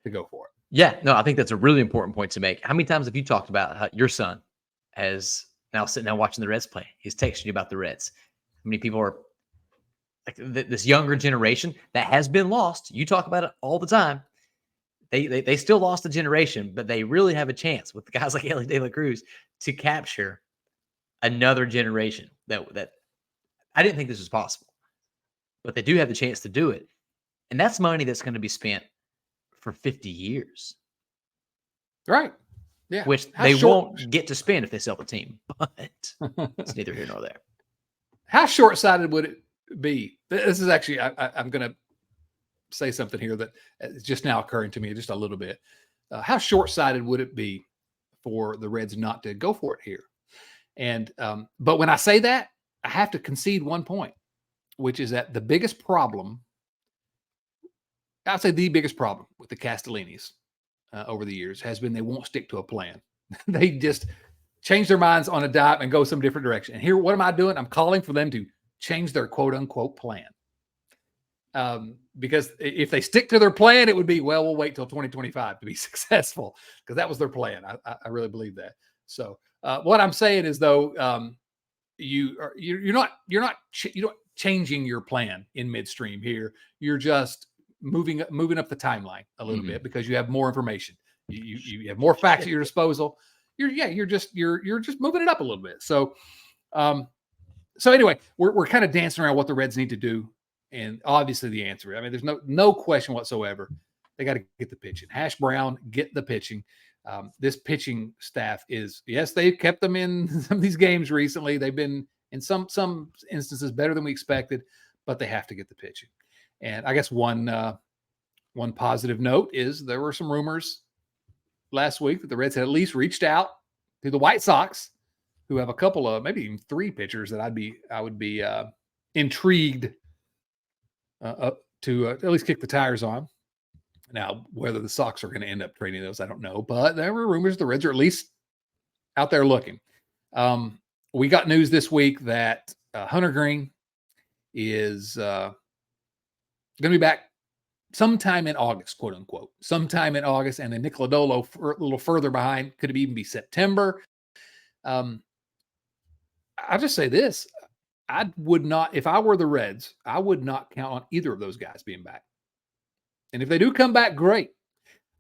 to go for it. Yeah, no, I think that's a really important point to make. How many times have you talked about how your son has now sitting down watching the Reds play? He's texting you about the Reds. How many people are like this younger generation that has been lost? You talk about it all the time. They still lost a generation, but they really have a chance with the guys like Ellie De La Cruz to capture another generation that I didn't think this was possible, but they do have the chance to do it. And that's money that's going to be spent for 50 years. Right. Yeah. Which they won't get to spend if they sell the team, but it's neither here nor there. How short-sighted would it be? This is actually, I'm going to say something here that is just now occurring to me just a little bit. How short-sighted would it be for the Reds not to go for it here? And, but when I say that, I have to concede one point, which is that the biggest problem, I'd say the biggest problem with the Castellinis over the years has been they won't stick to a plan. They just change their minds on a dime and go some different direction. And here, what am I doing? I'm calling for them to change their quote unquote plan. Because if they stick to their plan, it would be, well, we'll wait till 2025 to be successful, because that was their plan. I really believe that. So what I'm saying is, though, you're not changing your plan in midstream here. You're just moving up the timeline a little bit, because you have more information. You have more facts at your disposal. You're just moving it up a little bit. So anyway, we're kind of dancing around what the Reds need to do. And obviously the answer, I mean, there's no question whatsoever. They got to get the pitching. Hash Brown, get the pitching. This pitching staff is, yes, they've kept them in some of these games recently. They've been in some instances better than we expected, but they have to get the pitching. And I guess one positive note is there were some rumors last week that the Reds had at least reached out to the White Sox, who have a couple of, maybe even 3 pitchers that I would be intrigued to at least kick the tires on. Now, whether the Sox are going to end up trading those, I don't know. But there were rumors the Reds are at least out there looking. We got news this week that Hunter Green is going to be back sometime in August, quote unquote, sometime in August. And then Nick Lodolo a little further behind, could it even be September? I'll just say this. I would not, if I were the Reds, I would not count on either of those guys being back. And if they do come back, great.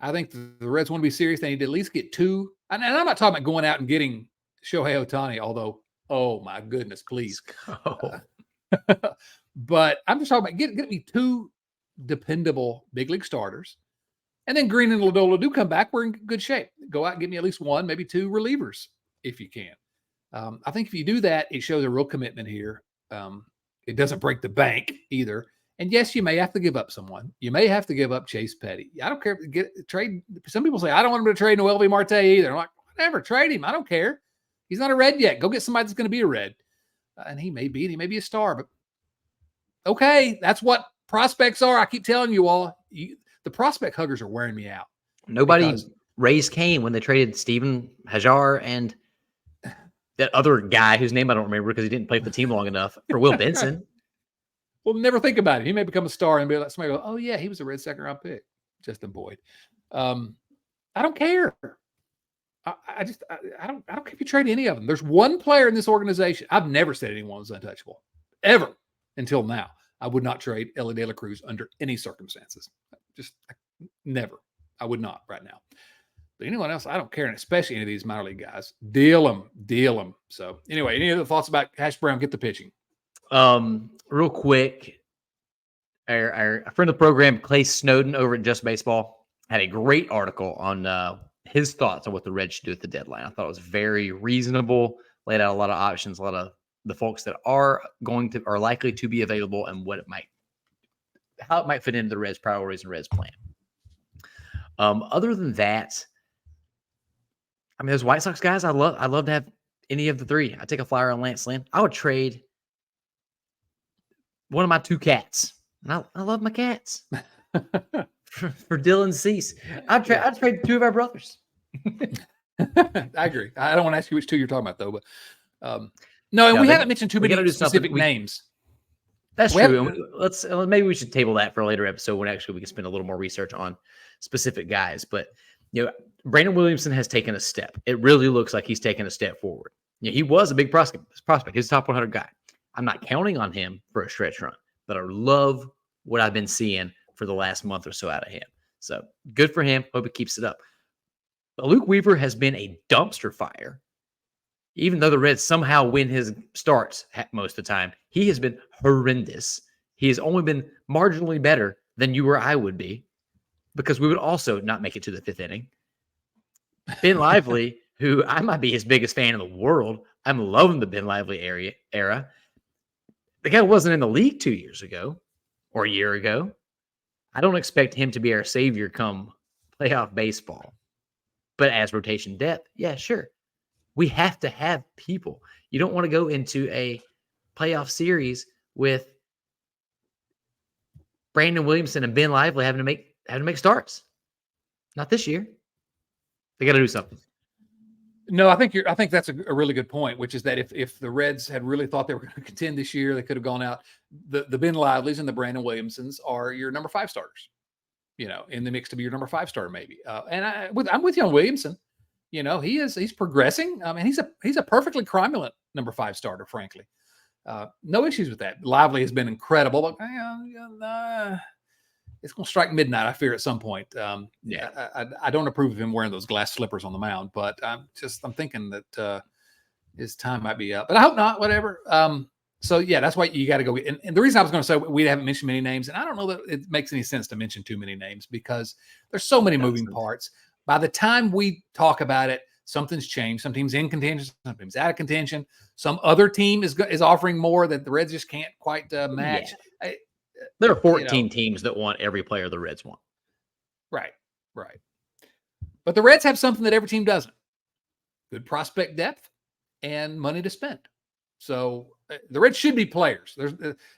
I think the Reds want to be serious. They need to at least get two. And I'm not talking about going out and getting Shohei Ohtani, although, oh my goodness, please. But I'm just talking about get me two dependable big league starters. And then Green and Lodolo do come back. We're in good shape. Go out and get me at least one, maybe two relievers if you can. I think if you do that, it shows a real commitment here. It doesn't break the bank either. And yes, you may have to give up someone. You may have to give up Chase Petty. I don't care. Trade. Some people say, I don't want him to trade Noel V. Marte either. I'm like, whatever, trade him. I don't care. He's not a Red yet. Go get somebody that's going to be a Red. And he may be a star, but okay, that's what prospects are. I keep telling you all, the prospect huggers are wearing me out. Nobody raised Cain when they traded Steven Hajar and that other guy whose name I don't remember because he didn't play for the team long enough for Will Benson. Well, never think about it. He may become a star and be like, somebody go, oh yeah, he was a Red second round pick, Justin Boyd. I don't care. I don't care if you trade any of them. There's one player in this organization. I've never said anyone was untouchable ever until now. I would not trade Elly De La Cruz under any circumstances. Never. I would not right now. But anyone else, I don't care, and especially any of these minor league guys. Deal them. So anyway, any other thoughts about Hash Brown? Get the pitching. Real quick, our friend of the program, Clay Snowden over at Just Baseball, had a great article on his thoughts on what the Reds should do at the deadline. I thought it was very reasonable, laid out a lot of options, a lot of the folks that are likely to be available and how it might fit into the Reds' priorities and Reds' plan. Other than that, I mean, those White Sox guys, I'd love to have any of the three. I'd take a flyer on Lance Lynn. I would trade one of my two cats. And I love my cats. for Dylan Cease. I'd trade two of our brothers. I agree. I don't want to ask you which two you're talking about, though. But we haven't mentioned too many specific names. That's true. Maybe we should table that for a later episode when actually we can spend a little more research on specific guys. But Brandon Williamson has taken a step. It really looks like he's taken a step forward. He was a big prospect. He's a top 100 guy. I'm not counting on him for a stretch run, but I love what I've been seeing for the last month or so out of him. So good for him. Hope he keeps it up. But Luke Weaver has been a dumpster fire. Even though the Reds somehow win his starts most of the time, he has been horrendous. He has only been marginally better than you or I would be, because we would also not make it to the fifth inning. Ben Lively, who I might be his biggest fan in the world. I'm loving the Ben Lively era. The guy wasn't in the league 2 years ago or a year ago. I don't expect him to be our savior come playoff baseball. But as rotation depth, yeah, sure. We have to have people. You don't want to go into a playoff series with Brandon Williamson and Ben Lively having to make starts. Not this year. They got to do something. No, I think that's a really good point, which is that if the Reds had really thought they were going to contend this year, they could have gone out. The Ben Lively's and the Brandon Williamsons are your number 5 starters, in the mix to be your number 5 starter maybe. And I'm with you on Williamson. He's progressing. I mean, he's a perfectly cromulent number 5 starter, frankly. No issues with that. Lively has been incredible, but it's going to strike midnight, I fear, at some point. I don't approve of him wearing those glass slippers on the mound, but I'm thinking that his time might be up. But I hope not, whatever. So, yeah, that's why you got to go. And the reason I was going to say we haven't mentioned many names, and I don't know that it makes any sense to mention too many names because there's so many moving parts. By the time we talk about it, something's changed. Some team's in contention, some team's out of contention. Some other team is offering more that the Reds just can't quite match. Yeah. There are 14 teams that want every player the Reds want. Right. But the Reds have something that every team doesn't. Good prospect depth and money to spend. So the Reds should be players.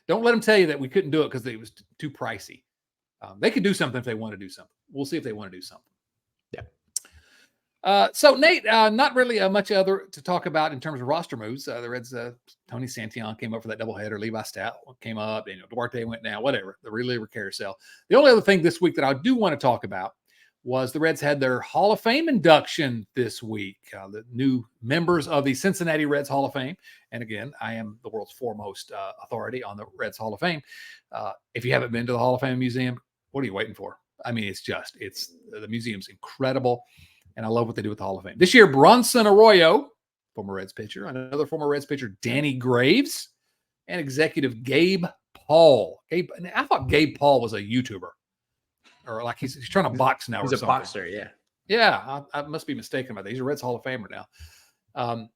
Don't let them tell you that we couldn't do it because it was too pricey. They could do something if they want to do something. We'll see if they want to do something. Yeah. So Nate, not really much other to talk about in terms of roster moves. The Reds, Tony Santillan came up for that doubleheader. Levi Stout came up. Daniel Duarte went down. Whatever, the reliever carousel. The only other thing this week that I do want to talk about was the Reds had their Hall of Fame induction this week. The new members of the Cincinnati Reds Hall of Fame. And again, I am the world's foremost authority on the Reds Hall of Fame. If you haven't been to the Hall of Fame Museum, what are you waiting for? I mean, it's the museum's incredible. And I love what they do with the Hall of Fame. This year, Bronson Arroyo, former Reds pitcher, another former Reds pitcher, Danny Graves, and executive Gabe Paul. I thought Gabe Paul was a YouTuber, or like he's trying to box now. He's or a something. boxer, yeah. Yeah, I must be mistaken about that. He's a Reds Hall of Famer now.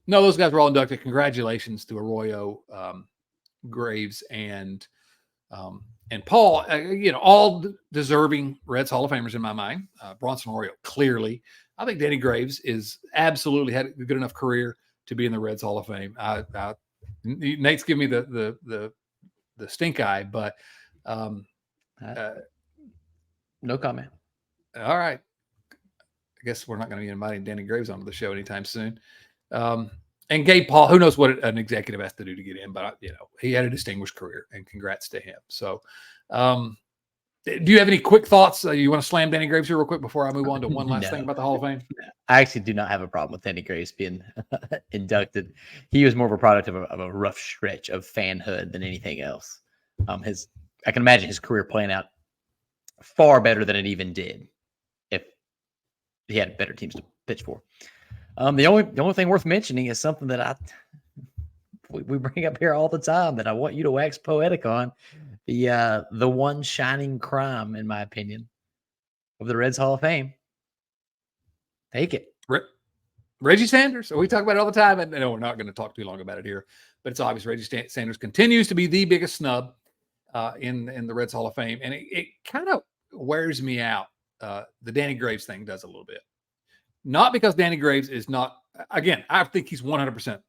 No, those guys were all inducted. Congratulations to Arroyo, Graves, and Paul, all deserving Reds Hall of Famers in my mind. Bronson Arroyo, clearly. I think Danny Graves is absolutely had a good enough career to be in the Reds Hall of Fame. Nate's giving me the stink eye, but no comment. All right. I guess we're not going to be inviting Danny Graves onto the show anytime soon. And Gabe Paul, who knows what an executive has to do to get in, but he had a distinguished career, and congrats to him. So, do you have any quick thoughts? You want to slam Danny Graves here real quick before I move on to one last thing about the Hall of Fame? I actually do not have a problem with Danny Graves being inducted. He was more of a product of a rough stretch of fanhood than anything else. I can imagine his career playing out far better than it even did if he had better teams to pitch for. The only thing worth mentioning is something that we bring up here all the time that I want you to wax poetic on. The one shining crime, in my opinion, of the Reds Hall of Fame. Take it. Reggie Sanders. We talk about it all the time, and no, we're not going to talk too long about it here, but it's obvious Reggie Sanders continues to be the biggest snub in the Reds Hall of Fame, and it kind of wears me out. The Danny Graves thing does a little bit. Not because Danny Graves is not, again, I think he's 100%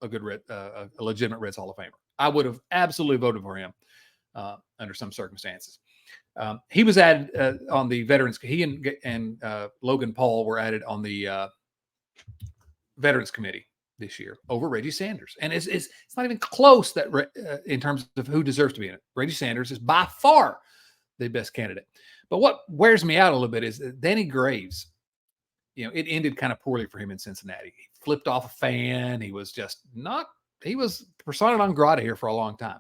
a good a legitimate Reds Hall of Famer. I would have absolutely voted for him under some circumstances. He was added on the veterans. He and Logan Paul were added on the Veterans Committee this year over Reggie Sanders. And it's not even close that in terms of who deserves to be in it. Reggie Sanders is by far the best candidate. But what wears me out a little bit is Danny Graves. It ended kind of poorly for him in Cincinnati. He flipped off a fan. He was persona non grata here for a long time.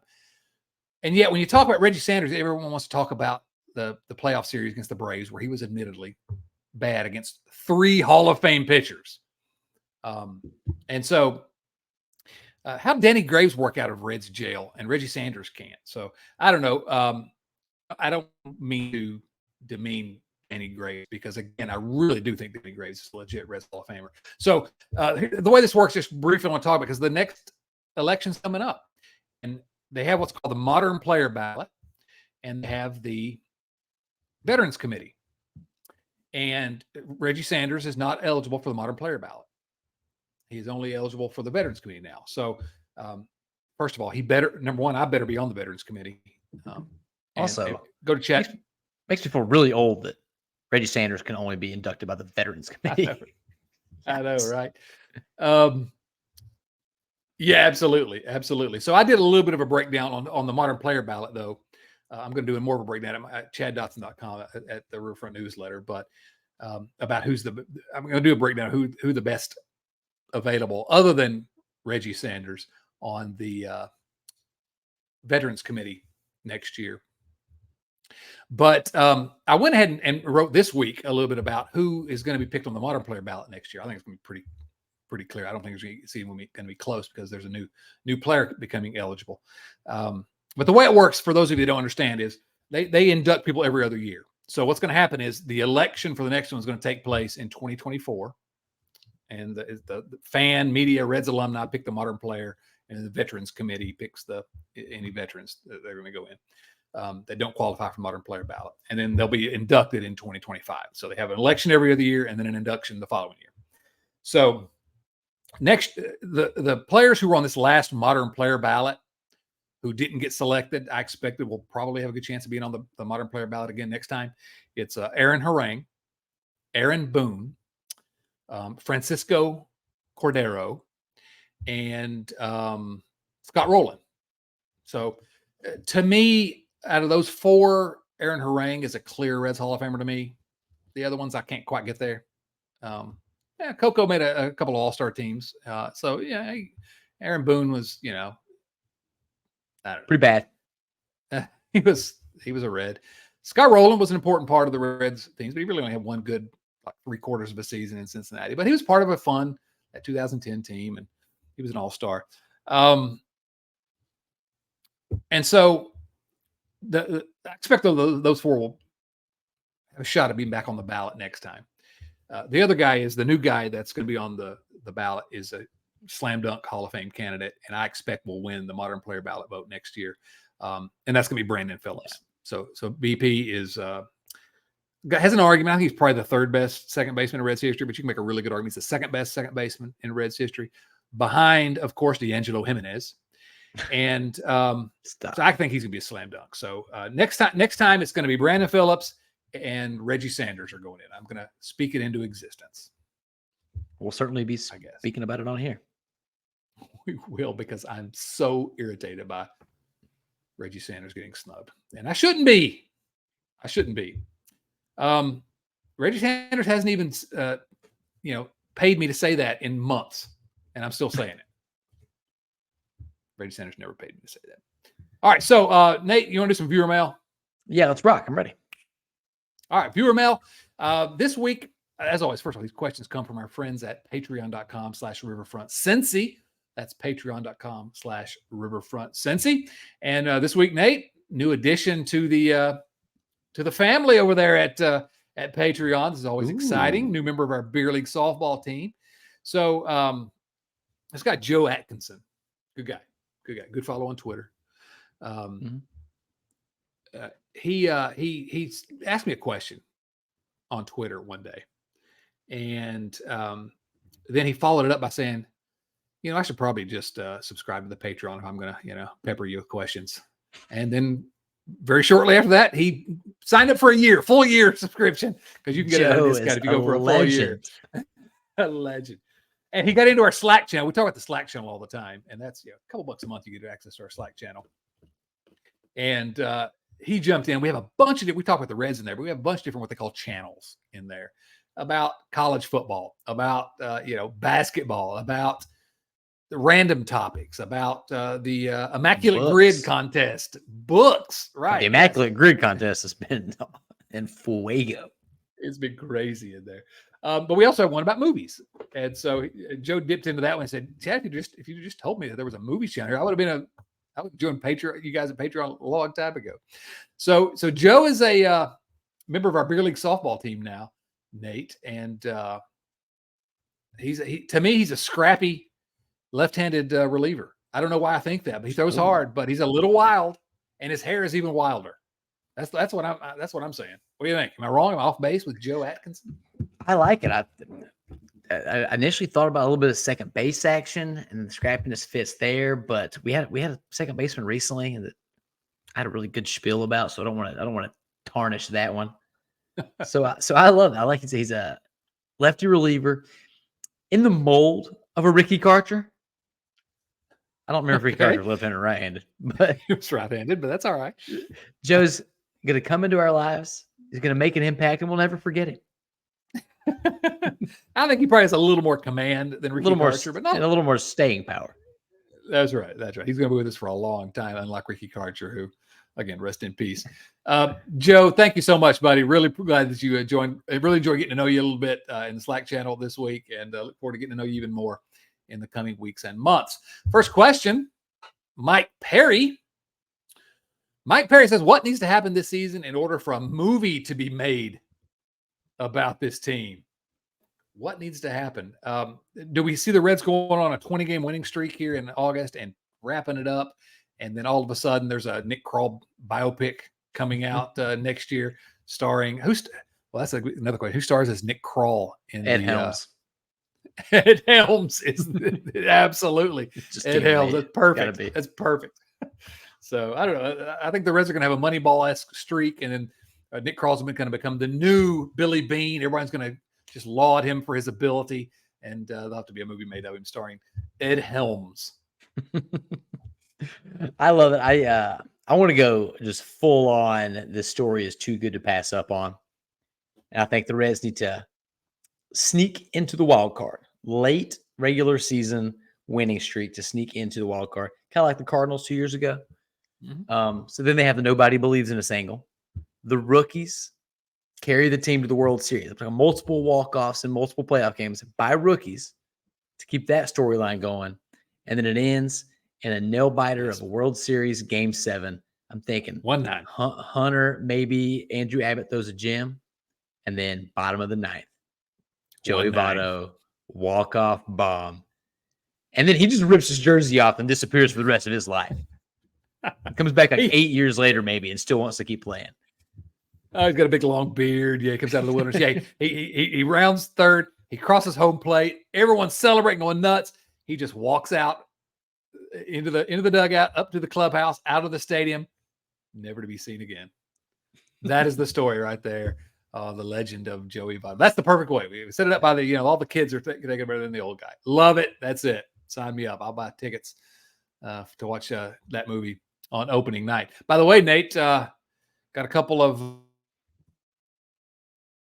And yet when you talk about Reggie Sanders, everyone wants to talk about the playoff series against the Braves, where he was admittedly bad against 3 Hall of Fame pitchers. And so how did Danny Graves work out of Reds jail and Reggie Sanders can't? So I don't know. I don't mean to demean Danny Graves, because again, I really do think Danny Graves is a legit Reds Hall of Famer. So the way this works, just briefly I want to talk about, because the next election's coming up, and they have what's called the modern player ballot, and they have the Veterans Committee. And Reggie Sanders is not eligible for the modern player ballot. He's only eligible for the Veterans Committee now. So first of all, number one, I better be on the Veterans Committee. Also, go to chat. Makes me feel really old that Reggie Sanders can only be inducted by the Veterans Committee. I know, right? Yeah, absolutely. Absolutely. So I did a little bit of a breakdown on the modern player ballot, though. I'm going to do more of a breakdown at chaddotson.com at the Riverfront newsletter, but about I'm going to do a breakdown of who the best available other than Reggie Sanders on the Veterans Committee next year. But I went ahead and wrote this week a little bit about who is going to be picked on the modern player ballot next year. I think it's going to be pretty clear. I don't think it's going to be close, because there's a new player becoming eligible. But the way it works, for those of you who don't understand, is they induct people every other year. So what's going to happen is the election for the next one is going to take place in 2024. And the fan, media, Reds alumni pick the modern player, and the Veterans Committee picks any veterans that they're going to go in. That don't qualify for modern player ballot, and then they'll be inducted in 2025. So they have an election every other year, and then an induction the following year. So next, the players who were on this last modern player ballot who didn't get selected, I expected will probably have a good chance of being on the modern player ballot again next time. It's Aaron Harang, Aaron Boone, Francisco Cordero, and Scott Rowland. So to me, out of those four, Aaron Harang is a clear Reds Hall of Famer to me. The other ones I can't quite get there. Coco made a couple of all-star teams. So yeah, Aaron Boone was, I don't know. Pretty bad. He was a Red. Scott Rowland was an important part of the Reds teams, but he really only had one good, like 3/4 of a season in Cincinnati. But he was part of that 2010 team, and he was an all-star. And so I expect those four will have a shot at being back on the ballot next time. The other guy is the new guy that's going to be on the ballot is a slam dunk Hall of Fame candidate, and I expect will win the modern player ballot vote next year. And that's going to be Brandon Phillips. So BP has an argument. I think he's probably the third best second baseman in Reds history, but you can make a really good argument. He's the second best second baseman in Reds history, behind, of course, D'Angelo Jimenez. And so I think he's going to be a slam dunk. So next time it's going to be Brandon Phillips and Reggie Sanders are going in. I'm going to speak it into existence. We'll certainly be speaking about it on here. We will, because I'm so irritated by Reggie Sanders getting snubbed, and I shouldn't be. Reggie Sanders hasn't even, paid me to say that in months, and I'm still saying it. Reggie Sanders never paid me to say that. All right, so Nate, you want to do some viewer mail? Yeah, let's rock. I'm ready. All right, viewer mail. This week, as always, first of all, these questions come from our friends at patreon.com/riverfrontcincy. That's patreon.com/riverfrontcincy. And this week, Nate, new addition to the family over there at Patreon. This is always exciting. New member of our beer league softball team. So this guy, Joe Atkinson, good guy, good follow on Twitter. He asked me a question on Twitter one day, and then he followed it up by saying, I should probably just subscribe to the Patreon if I'm going to, pepper you with questions. And then very shortly after that, he signed up for a full year subscription, because you can get a discount if you go for a full year. A legend. And he got into our Slack channel. We talk about the Slack channel all the time, and that's a couple bucks a month you get access to our Slack channel. And he jumped in. We have a bunch of we talk about the Reds in there, but we have a bunch of different what they call channels in there about college football, about basketball, about the random topics, about the Immaculate Grid contest, books, right? The Immaculate Grid contest has been in fuego. It's been crazy in there. But we also have one about movies. And so Joe dipped into that one and said, Chad, if you just told me that there was a movie channel here, I would have joined Patreon, you guys at Patreon a long time ago. So Joe is a member of our beer league softball team now, Nate. And to me, he's a scrappy left-handed reliever. I don't know why I think that, but he throws hard, but he's a little wild, and his hair is even wilder. That's what I'm saying. What do you think? Am I wrong? Am I off base with Joe Atkinson? I like it. I initially thought about a little bit of second base action, and the scrappiness fits there. But we had a second baseman recently that I had a really good spiel about, so I don't want to tarnish that one. So I love it. I like it. He's a lefty reliever in the mold of a Ricky Karcher. I don't remember if Ricky Karcher was left-handed or right-handed, but he was right-handed, but that's all right. Joe's going to come into our lives. He's going to make an impact, and we'll never forget him. I think he probably has a little more command than Ricky Karcher, but not a little more staying power. That's right. He's going to be with us for a long time, unlike Ricky Karcher, who, again, rest in peace. Joe, thank you so much, buddy. Really glad that you joined. I really enjoyed getting to know you a little bit in the Slack channel this week, and look forward to getting to know you even more in the coming weeks and months. First question, Mike Perry. Mike Perry says, what needs to happen this season in order for a movie to be made about this team? What needs to happen? Do we see the Reds going on a 20-game winning streak here in August and wrapping it up? And then all of a sudden there's a Nick Kroll biopic coming out next year starring that's another question. Who stars as Nick Kroll in Ed Helms? Ed Helms is absolutely Ed Helms. That's perfect. That's perfect. So I don't know. I think the Reds are going to have a Moneyball-esque streak, and then Nick Kroll's going to become the new Billy Bean. Everyone's going to just laud him for his ability. And there'll have to be a movie made of him starring Ed Helms. I love it. I want to go just full on. This story is too good to pass up on. And I think the Reds need to sneak into the wild card. Late regular season winning streak to sneak into the wild card. Kind of like the Cardinals 2 years ago. So then they have the nobody believes in us angle. The rookies carry the team to the World Series. Multiple walk-offs and multiple playoff games by rookies to keep that storyline going. And then it ends in a nail-biter of a World Series Game 7. I'm thinking 1-9. Hunter, maybe Andrew Abbott throws a gem. And then bottom of the ninth, Joey Votto, walk-off bomb. And then he just rips his jersey off and disappears for the rest of his life. Comes back like 8 years later maybe and still wants to keep playing. Oh, he's got a big long beard. Yeah, he comes out of the wilderness. Yeah, he rounds third. He crosses home plate. Everyone's celebrating, going nuts. He just walks out into the dugout, up to the clubhouse, out of the stadium, never to be seen again. That is the story right there. The legend of Joey Votto. That's the perfect way. We set it up by the, all the kids are thinking better than the old guy. Love it. That's it. Sign me up. I'll buy tickets to watch that movie on opening night. By the way, Nate, got a couple of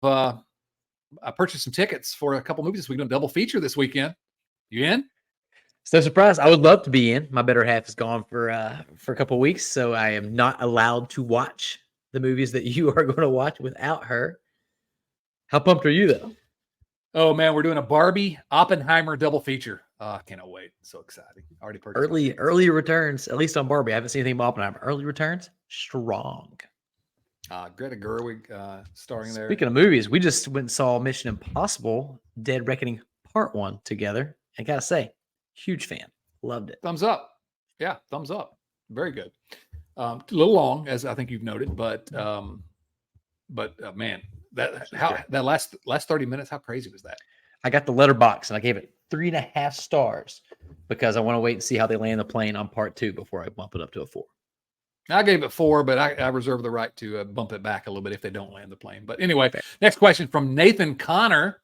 I purchased some tickets for a couple movies this week. Doing a double feature this weekend. You in? So surprised. I would love to be in. My better half is gone for a couple of weeks, so I am not allowed to watch the movies that you are going to watch without her. How pumped are you, though? Oh, man, we're doing a Barbie Oppenheimer double feature. I cannot wait. So exciting. Already purchased. Early returns, at least on Barbie. I haven't seen anything about Oppenheimer. Early returns, strong. Greta Gerwig starring there. Speaking of movies, we just went and saw Mission Impossible Dead Reckoning Part 1 together. I got to say, huge fan. Loved it. Thumbs up. Yeah, thumbs up. Very good. A little long, as I think you've noted, but man, that last 30 minutes, how crazy was that? I got the letterbox and I gave it 3.5 stars because I want to wait and see how they land the plane on Part 2 before I bump it up to a 4. I gave it 4, but I reserve the right to bump it back a little bit if they don't land the plane. But anyway, next question from Nathan Connor.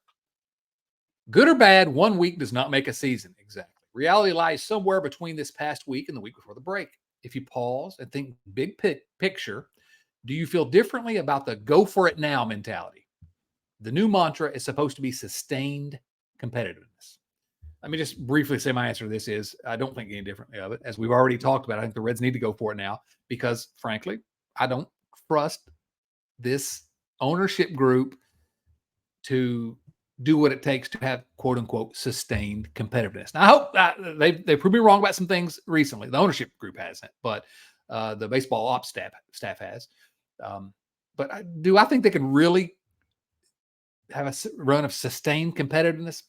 Good or bad, 1 week does not make a season. Exactly. Reality lies somewhere between this past week and the week before the break. If you pause and think big picture, do you feel differently about the go for it now mentality? The new mantra is supposed to be sustained competitiveness. Let me just briefly say my answer to this is I don't think any differently of it. As we've already talked about, I think the Reds need to go for it now because, frankly, I don't trust this ownership group to do what it takes to have, quote unquote, sustained competitiveness. Now, I hope they proved me wrong about some things recently. The ownership group hasn't, but the baseball ops staff has. But I think they can really have a run of sustained competitiveness?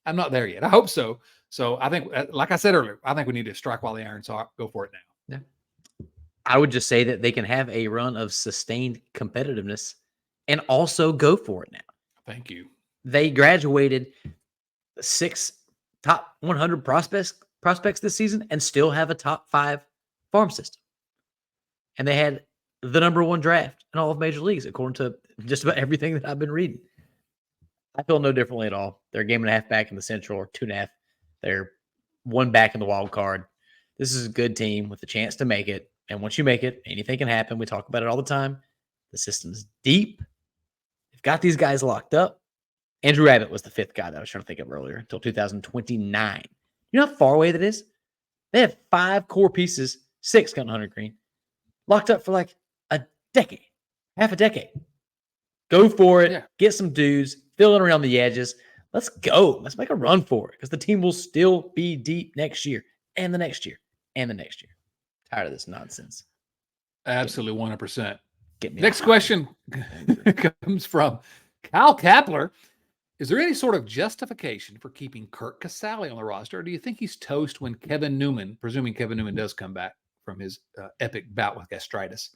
I'm not there yet. I hope so. So I think, like I said earlier, I think we need to strike while the iron's hot. Go for it now. Yeah. I would just say that they can have a run of sustained competitiveness and also go for it now. Thank you. They graduated 6 top 100 prospects this season and still have a top 5 farm system. And they had the number 1 draft in all of major leagues, according to just about everything that I've been reading. I feel no differently at all. They're a game and a half back in the Central, or 2.5. They're 1 back in the wild card. This is a good team with a chance to make it. And once you make it, anything can happen. We talk about it all the time. The system's deep. They've got these guys locked up. Andrew Abbott was the 5th guy that I was trying to think of earlier until 2029. You know how far away that is? They have 5 core pieces, 6 counting Hunter Green, locked up for like a decade, half a decade. Go for it. Yeah. Get some dudes, fill it around the edges. Let's go. Let's make a run for it because the team will still be deep next year and the next year and the next year. Tired of this nonsense. Absolutely, 100%. Next question comes from Kyle Kapler. Is there any sort of justification for keeping Kurt Casale on the roster, or do you think he's toast when Kevin Newman, presuming Kevin Newman does come back from his epic bout with gastritis?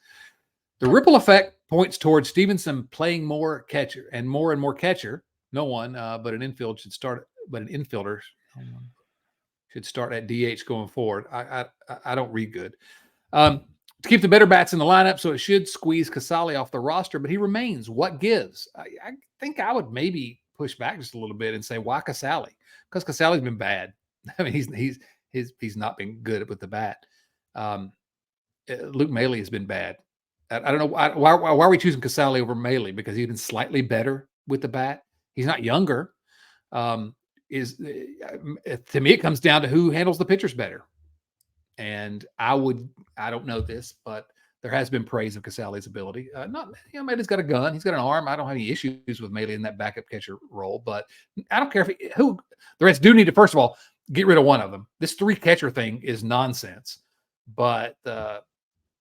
The ripple effect points towards Stevenson playing more catcher and more catcher. No one, but an infielder should start at DH going forward. I don't read good. to keep the better bats in the lineup, so it should squeeze Casale off the roster, but he remains. What gives? I think I would maybe push back just a little bit and say, why Casale? Because Casale's been bad. I mean, he's not been good with the bat. Luke Maile has been bad. I don't know why are we choosing Casale over Maile? Because he's been slightly better with the bat. He's not younger. To me, it comes down to who handles the pitchers better. And I don't know this, but there has been praise of Casale's ability. Maile's got a gun. He's got an arm. I don't have any issues with Maile in that backup catcher role, but I don't care who the Reds do need to, first of all, get rid of one of them. This 3 catcher thing is nonsense, but I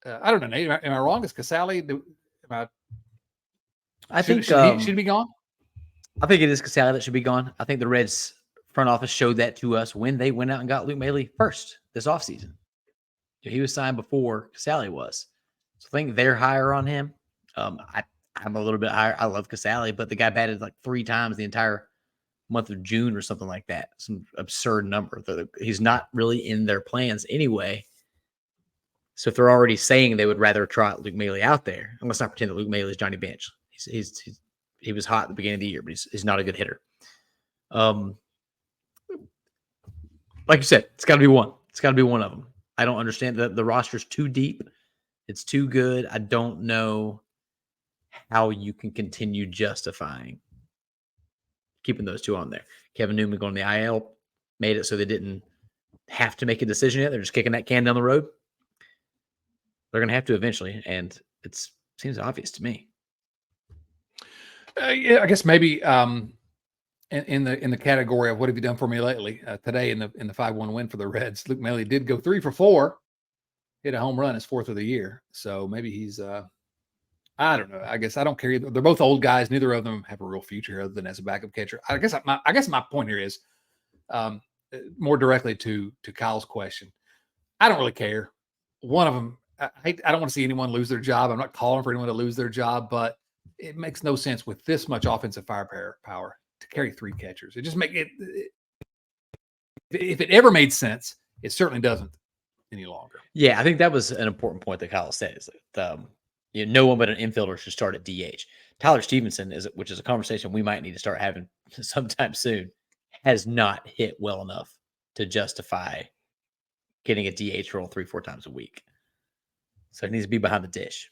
don't know, Nate, am I wrong? Is Casale, should he be gone? I think it is Casale that should be gone. I think the Reds front office showed that to us when they went out and got Luke Maile first this offseason. He was signed before Casale was. So I think they're higher on him. I'm a little bit higher. I love Casale, but the guy batted like 3 times the entire month of June or something like that. Some absurd number. He's not really in their plans anyway. So if they're already saying they would rather trot Luke Maile out there, let's not pretend that Luke Maile is Johnny Bench. He was hot at the beginning of the year, but he's not a good hitter. Like you said, it's got to be one. It's got to be one of them. I don't understand the roster's too deep. It's too good. I don't know how you can continue justifying keeping those 2 on there. Kevin Newman going to the IL made it so they didn't have to make a decision yet. They're just kicking that can down the road. They're going to have to eventually, and it seems obvious to me. Yeah, I guess maybe in the category of what have you done for me lately? Today in the 5-1 win for the Reds, Luke Maile did go 3 for 4, hit a home run, his 4th of the year. So maybe he's I don't know. I guess I don't care either. They're both old guys. Neither of them have a real future other than as a backup catcher. I guess my point here is more directly to Kyle's question. I don't really care. One of them. I don't want to see anyone lose their job. I'm not calling for anyone to lose their job, but it makes no sense with this much offensive firepower to carry 3 catchers. It just if it ever made sense, it certainly doesn't any longer. Yeah, I think that was an important point that Kyle said. Is that, no one but an infielder should start at DH. Tyler Stevenson, which is a conversation we might need to start having sometime soon, has not hit well enough to justify getting a DH role 3-4 times a week. So it needs to be behind the dish.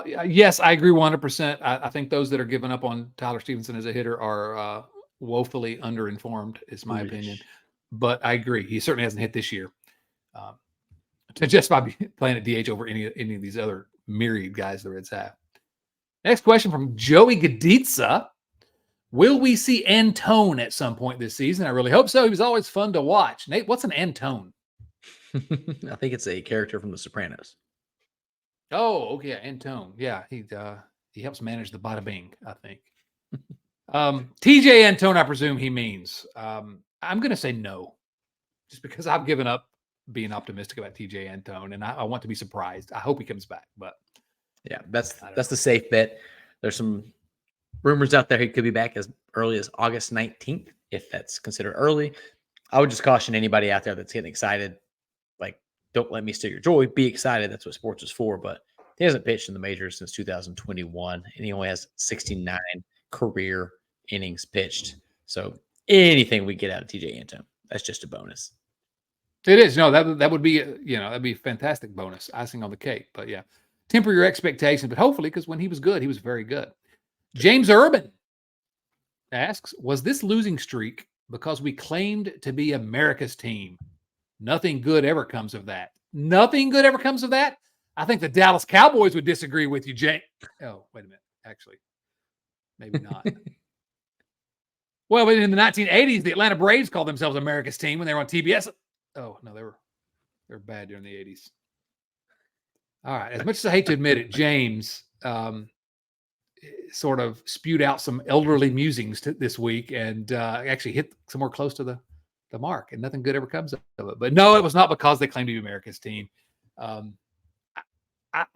Yes, I agree 100%. I think those that are giving up on Tyler Stevenson as a hitter are woefully underinformed, is my opinion. But I agree. He certainly hasn't hit this year. Just by playing at DH over any of these other myriad guys the Reds have. Next question from Joey Gaditza. Will we see Antone at some point this season? I really hope so. He was always fun to watch. Nate, what's an Antone? I think it's a character from The Sopranos. Oh, okay, Antone. Yeah, he helps manage the bada bing, I think. TJ Antone, I presume he means. I'm going to say no, just because I've given up being optimistic about TJ Antone, and I want to be surprised. I hope he comes back, but yeah, that's the safe bet. There's some rumors out there he could be back as early as August 19th, if that's considered early. I would just caution anybody out there that's getting excited. Like, don't let me steal your joy. Be excited. That's what sports is for. But he hasn't pitched in the majors since 2021, and he only has 69 career innings pitched. So anything we get out of TJ Antone, that's just a bonus. It is. No, that would be, that'd be a fantastic bonus, icing on the cake. But yeah, temper your expectations. But hopefully, because when he was good, he was very good. James Urban asks, was this losing streak because we claimed to be America's team? Nothing good ever comes of that. Nothing good ever comes of that? I think the Dallas Cowboys would disagree with you, James. Oh, wait a minute. Actually, maybe not. Well, but in the 1980s, the Atlanta Braves called themselves America's team when they were on TBS. Oh, no, they were bad during the 80s. All right. As much as I hate to admit it, James sort of spewed out some elderly musings this week and actually hit somewhere close to the mark, and nothing good ever comes of it. But no, it was not because they claimed to be America's team. I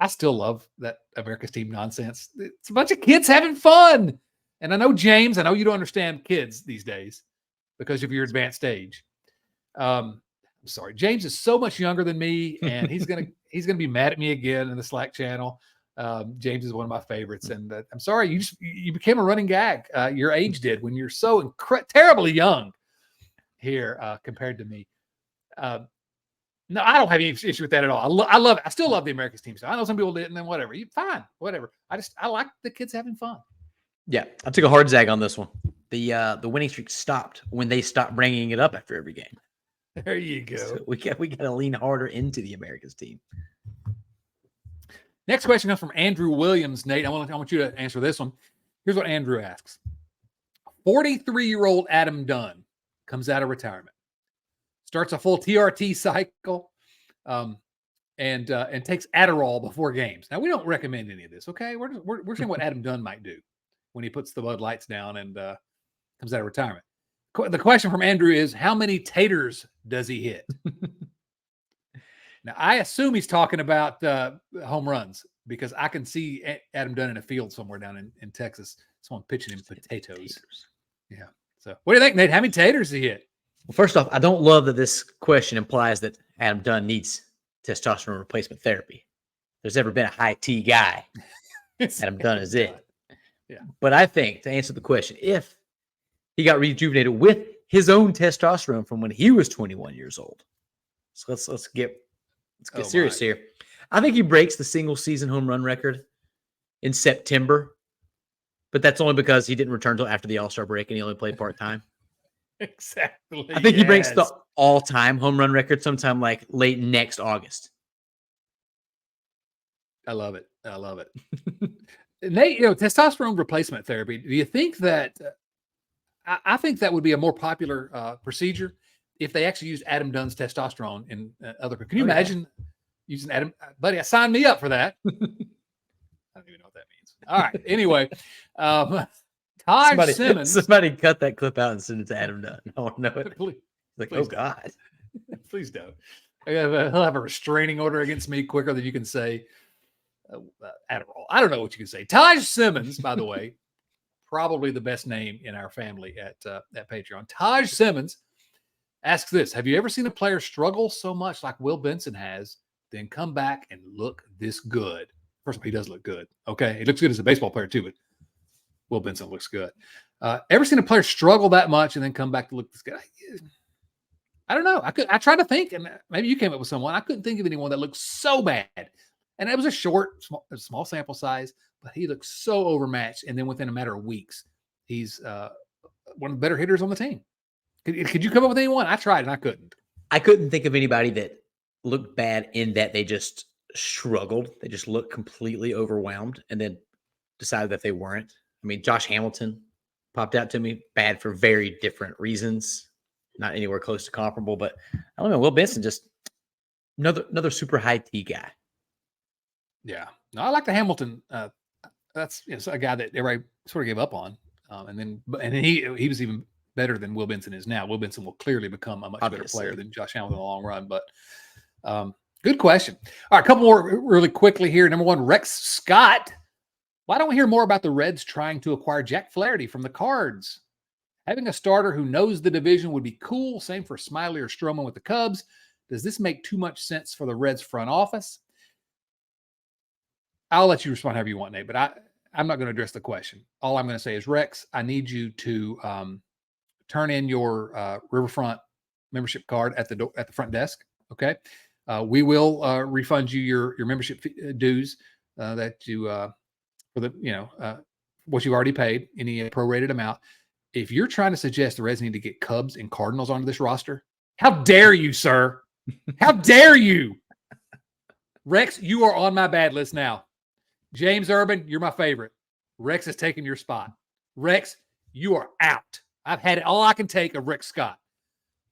still love that America's team nonsense. It's a bunch of kids having fun. And I know, James, I know you don't understand kids these days because of your advanced age. sorry. James is so much younger than me, and he's gonna be mad at me again in the Slack channel. James is one of my favorites, and I'm sorry, you became a running gag. Your age did when you're so terribly young here compared to me. No, I don't have any issue with that at all. I love it. I still love the America's team. So I know some people didn't, and whatever. Fine, whatever. I like the kids having fun. Yeah, I took a hard zag on this one. The winning streak stopped when they stopped bringing it up after every game. There you go. So we got to lean harder into the America's team. Next question comes from Andrew Williams. Nate, I want you to answer this one. Here's what Andrew asks: 43-year-old Adam Dunn comes out of retirement, starts a full TRT cycle, and takes Adderall before games. Now, we don't recommend any of this, okay? We're saying what Adam Dunn might do when he puts the Bud Lights down and comes out of retirement. The question from Andrew is, how many taters does he hit? Now, I assume he's talking about home runs, because I can see Adam Dunn in a field somewhere down in Texas. Someone pitching him potatoes. Yeah. So what do you think, Nate? How many taters does he hit? Well, first off, I don't love that this question implies that Adam Dunn needs testosterone replacement therapy. If there's ever been a high T guy, Adam Dunn is it. Yeah. But I think, to answer the question, if he got rejuvenated with his own testosterone from when he was 21 years old. So let's get serious here. I think he breaks the single season home run record in September, but that's only because he didn't return until after the All-Star break and he only played part-time. Exactly. I think he breaks the all-time home run record sometime like late next August. I love it. Nate, testosterone replacement therapy. Do you think that I think that would be a more popular procedure if they actually used Adam Dunn's testosterone in other people? Can you imagine using Adam? Buddy, sign me up for that. I don't even know what that means. All right. Anyway, Simmons. Somebody cut that clip out and send it to Adam Dunn. I want to know it. Please, like, please oh God. Please don't. He'll have a restraining order against me quicker than you can say Adderall. I don't know what you can say. Taj Simmons, by the way, probably the best name in our family at Patreon. Taj Simmons asks this: have you ever seen a player struggle so much like Will Benson has, then come back and look this good? First of all, he does look good. Okay. He looks good as a baseball player too, but Will Benson looks good. Ever seen a player struggle that much and then come back to look this good? I don't know. I tried to think, and maybe you came up with someone. I couldn't think of anyone that looked so bad. And it was a small sample size, but he looked so overmatched. And then within a matter of weeks, he's one of the better hitters on the team. Could you come up with anyone? I tried and I couldn't. I couldn't think of anybody that looked bad in that they just struggled. They just looked completely overwhelmed and then decided that they weren't. I mean, Josh Hamilton popped out to me, bad for very different reasons, not anywhere close to comparable. But I don't know, Will Benson, just another super high T guy. Yeah, no, I like the Hamilton. That's a guy that everybody sort of gave up on, and he was even better than Will Benson is now. Will Benson will clearly become a much better player than Josh Hamilton in the long run. But good question. All right, a couple more really quickly here. Number one, Rex Scott. Why don't we hear more about the Reds trying to acquire Jack Flaherty from the Cards? Having a starter who knows the division would be cool. Same for Smiley or Stroman with the Cubs. Does this make too much sense for the Reds front office? I'll let you respond however you want, Nate, but I'm not going to address the question. All I'm going to say is, Rex, I need you to turn in your Riverfront membership card at the front desk. Okay, we will refund you your membership dues that you for the what you've already paid, any prorated amount. If you're trying to suggest the Reds need to get Cubs and Cardinals onto this roster, how dare you, sir? How dare you? Rex, you are on my bad list now. James Urban, you're my favorite. Rex has taken your spot. Rex, you are out. I've had it all I can take of Rex Scott.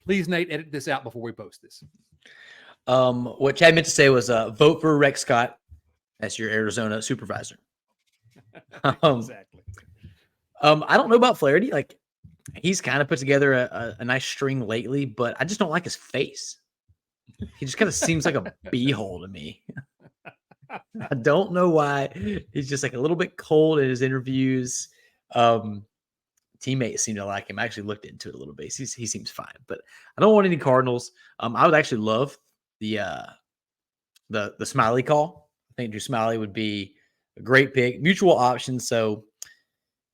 Please, Nate, edit this out before we post this. What Chad meant to say was vote for Rex Scott as your Arizona supervisor. Exactly. I don't know about Flaherty. Like, he's kind of put together a nice string lately, but I just don't like his face. He just kind of seems like a beehole to me. I don't know why. He's just like a little bit cold in his interviews. To teammates seem to like him. I actually looked into it a little bit. He seems fine, but I don't want any Cardinals. I would actually love the Smiley call. I think Drew Smiley would be a great pick. Mutual option, so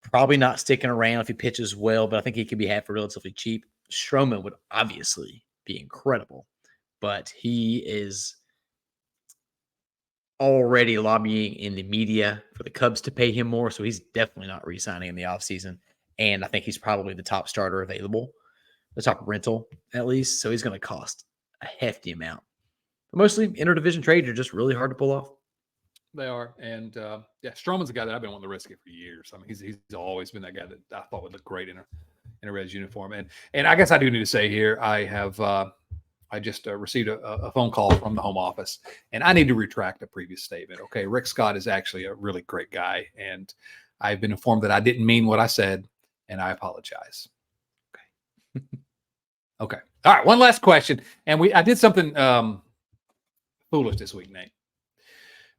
probably not sticking around if he pitches well, but I think he could be had for relatively cheap. Stroman would obviously be incredible, but he is already lobbying in the media for the Cubs to pay him more, so he's definitely not re-signing in the offseason. And I think he's probably the top starter available, the top rental at least, so he's going to cost a hefty amount. But mostly interdivision trades are just really hard to pull off. They are. And Stroman's a guy that I've been wanting to risk it for years. I mean, he's always been that guy that I thought would look great in a Reds uniform. And I guess I do need to say here, I just received a phone call from the home office, and I need to retract a previous statement. Okay, Rick Scott is actually a really great guy, and I've been informed that I didn't mean what I said, and I apologize. Okay. Okay. All right. One last question, and I did something foolish this week, Nate,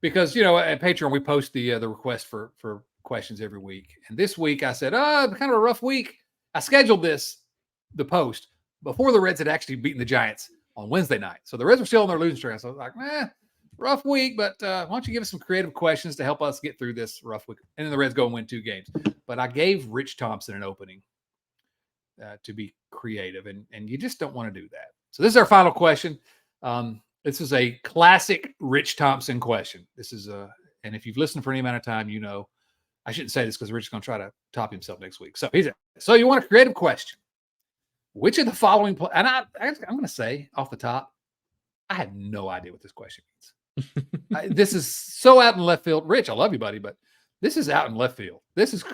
because at Patreon we post the request for questions every week, and this week I said, kind of a rough week. I scheduled the post before the Reds had actually beaten the Giants on Wednesday night. So the Reds were still on their losing streak. So I was like, rough week, but why don't you give us some creative questions to help us get through this rough week? And then the Reds go and win 2 games. But I gave Rich Thompson an opening to be creative, and you just don't want to do that. So this is our final question. This is a classic Rich Thompson question. This is and if you've listened for any amount of time, I shouldn't say this because Rich is going to try to top himself next week. So you want a creative question. Which of the following and I'm going to say off the top, I had no idea what this question means. This is so out in left field. Rich, I love you, buddy, but this is out in left field. This is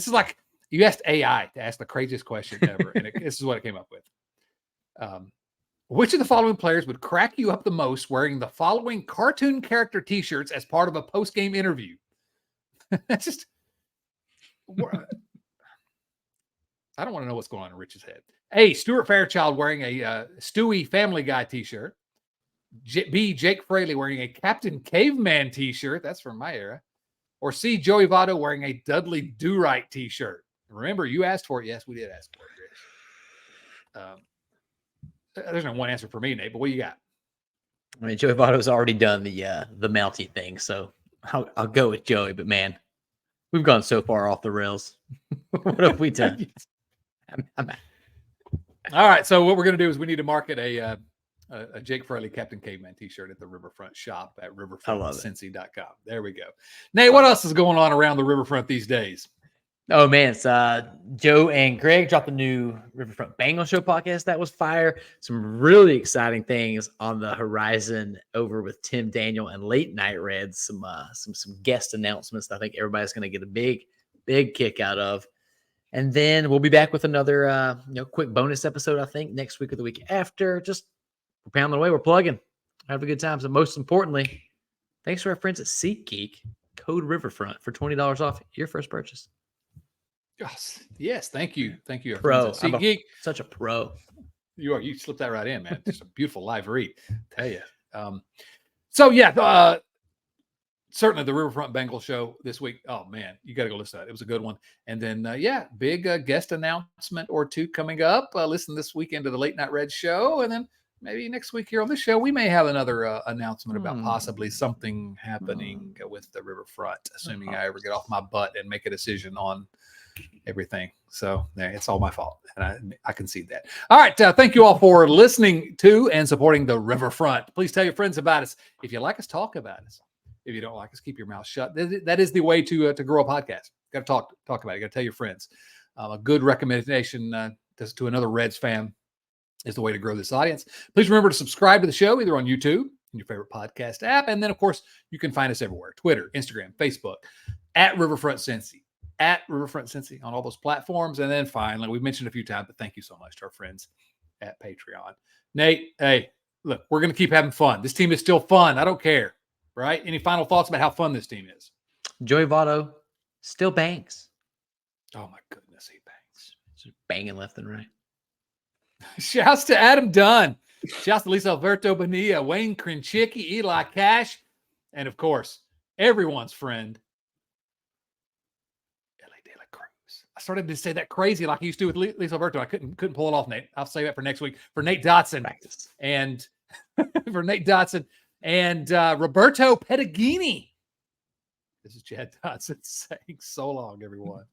like you asked AI to ask the craziest question ever, and this is what it came up with. Which of the following players would crack you up the most wearing the following cartoon character T-shirts as part of a post-game interview? That's just. I don't want to know what's going on in Rich's head. A, Stuart Fairchild wearing a Stewie Family Guy T-shirt. B, Jake Fraley wearing a Captain Caveman T-shirt. That's from my era. Or C, Joey Votto wearing a Dudley Do-Right T-shirt. Remember, you asked for it. Yes, we did ask for it, Rich. There's no one answer for me, Nate, but what you got? I mean, Joey Votto's already done the Mountie thing, so I'll go with Joey. But man, we've gone so far off the rails. What have we done? I'm out. All right. So what we're going to do is we need to market a Jake Fraley Captain Caveman T-shirt at the Riverfront shop at riverfrontcincy.com. There we go. Nate, what else is going on around the Riverfront these days? Oh man, it's Joe and Greg dropped a new Riverfront Bangle Show podcast. That was fire. Some really exciting things on the horizon over with Tim Daniel and Late Night Reds. Some guest announcements that I think everybody's going to get a big kick out of. And then we'll be back with another quick bonus episode, I think, next week or the week after. Just we're pounding away, we're plugging. Have a good time. So most importantly, thanks to our friends at SeatGeek. Code Riverfront for $20 off your first purchase. Yes, thank you. Thank you. Pro. SeatGeek. Such a pro. You are. You slipped that right in, man. Just a beautiful live read. Tell you. Certainly the Riverfront Bengal show this week. Oh man, you got to go listen to that. It was a good one. And then, big guest announcement or two coming up. Listen this weekend to the Late Night Red show. And then maybe next week here on this show, we may have another announcement about possibly something happening with the Riverfront, assuming I ever get off my butt and make a decision on everything. So it's all my fault. And I concede that. All right. Thank you all for listening to and supporting the Riverfront. Please tell your friends about us. If you like us, talk about us. If you don't like us, keep your mouth shut. That is the way to grow a podcast. Got to talk about it. You got to tell your friends. A good recommendation to another Reds fan is the way to grow this audience. Please remember to subscribe to the show either on YouTube, in your favorite podcast app, and then of course you can find us everywhere: Twitter, Instagram, Facebook, at Riverfront Cincy, on all those platforms. And then finally, we've mentioned a few times, but thank you so much to our friends at Patreon. Nate, hey, look, we're going to keep having fun. This team is still fun. I don't care. Right? Any final thoughts about how fun this team is? Joey Votto still bangs. Oh my goodness, he bangs. Just banging left and right. Shouts to Adam Dunn. Shouts to Lisa Alberto Bonilla, Wayne Krinchicki, Eli Cash, and of course, everyone's friend, Ellie De La Cruz. started to say that crazy like I used to with Lisa Alberto. I couldn't pull it off, Nate. I'll save that for next week for Nate Dotson Practice. and for Nate Dotson and Roberto Pedagini. This is Chad Dotson saying so long, everyone.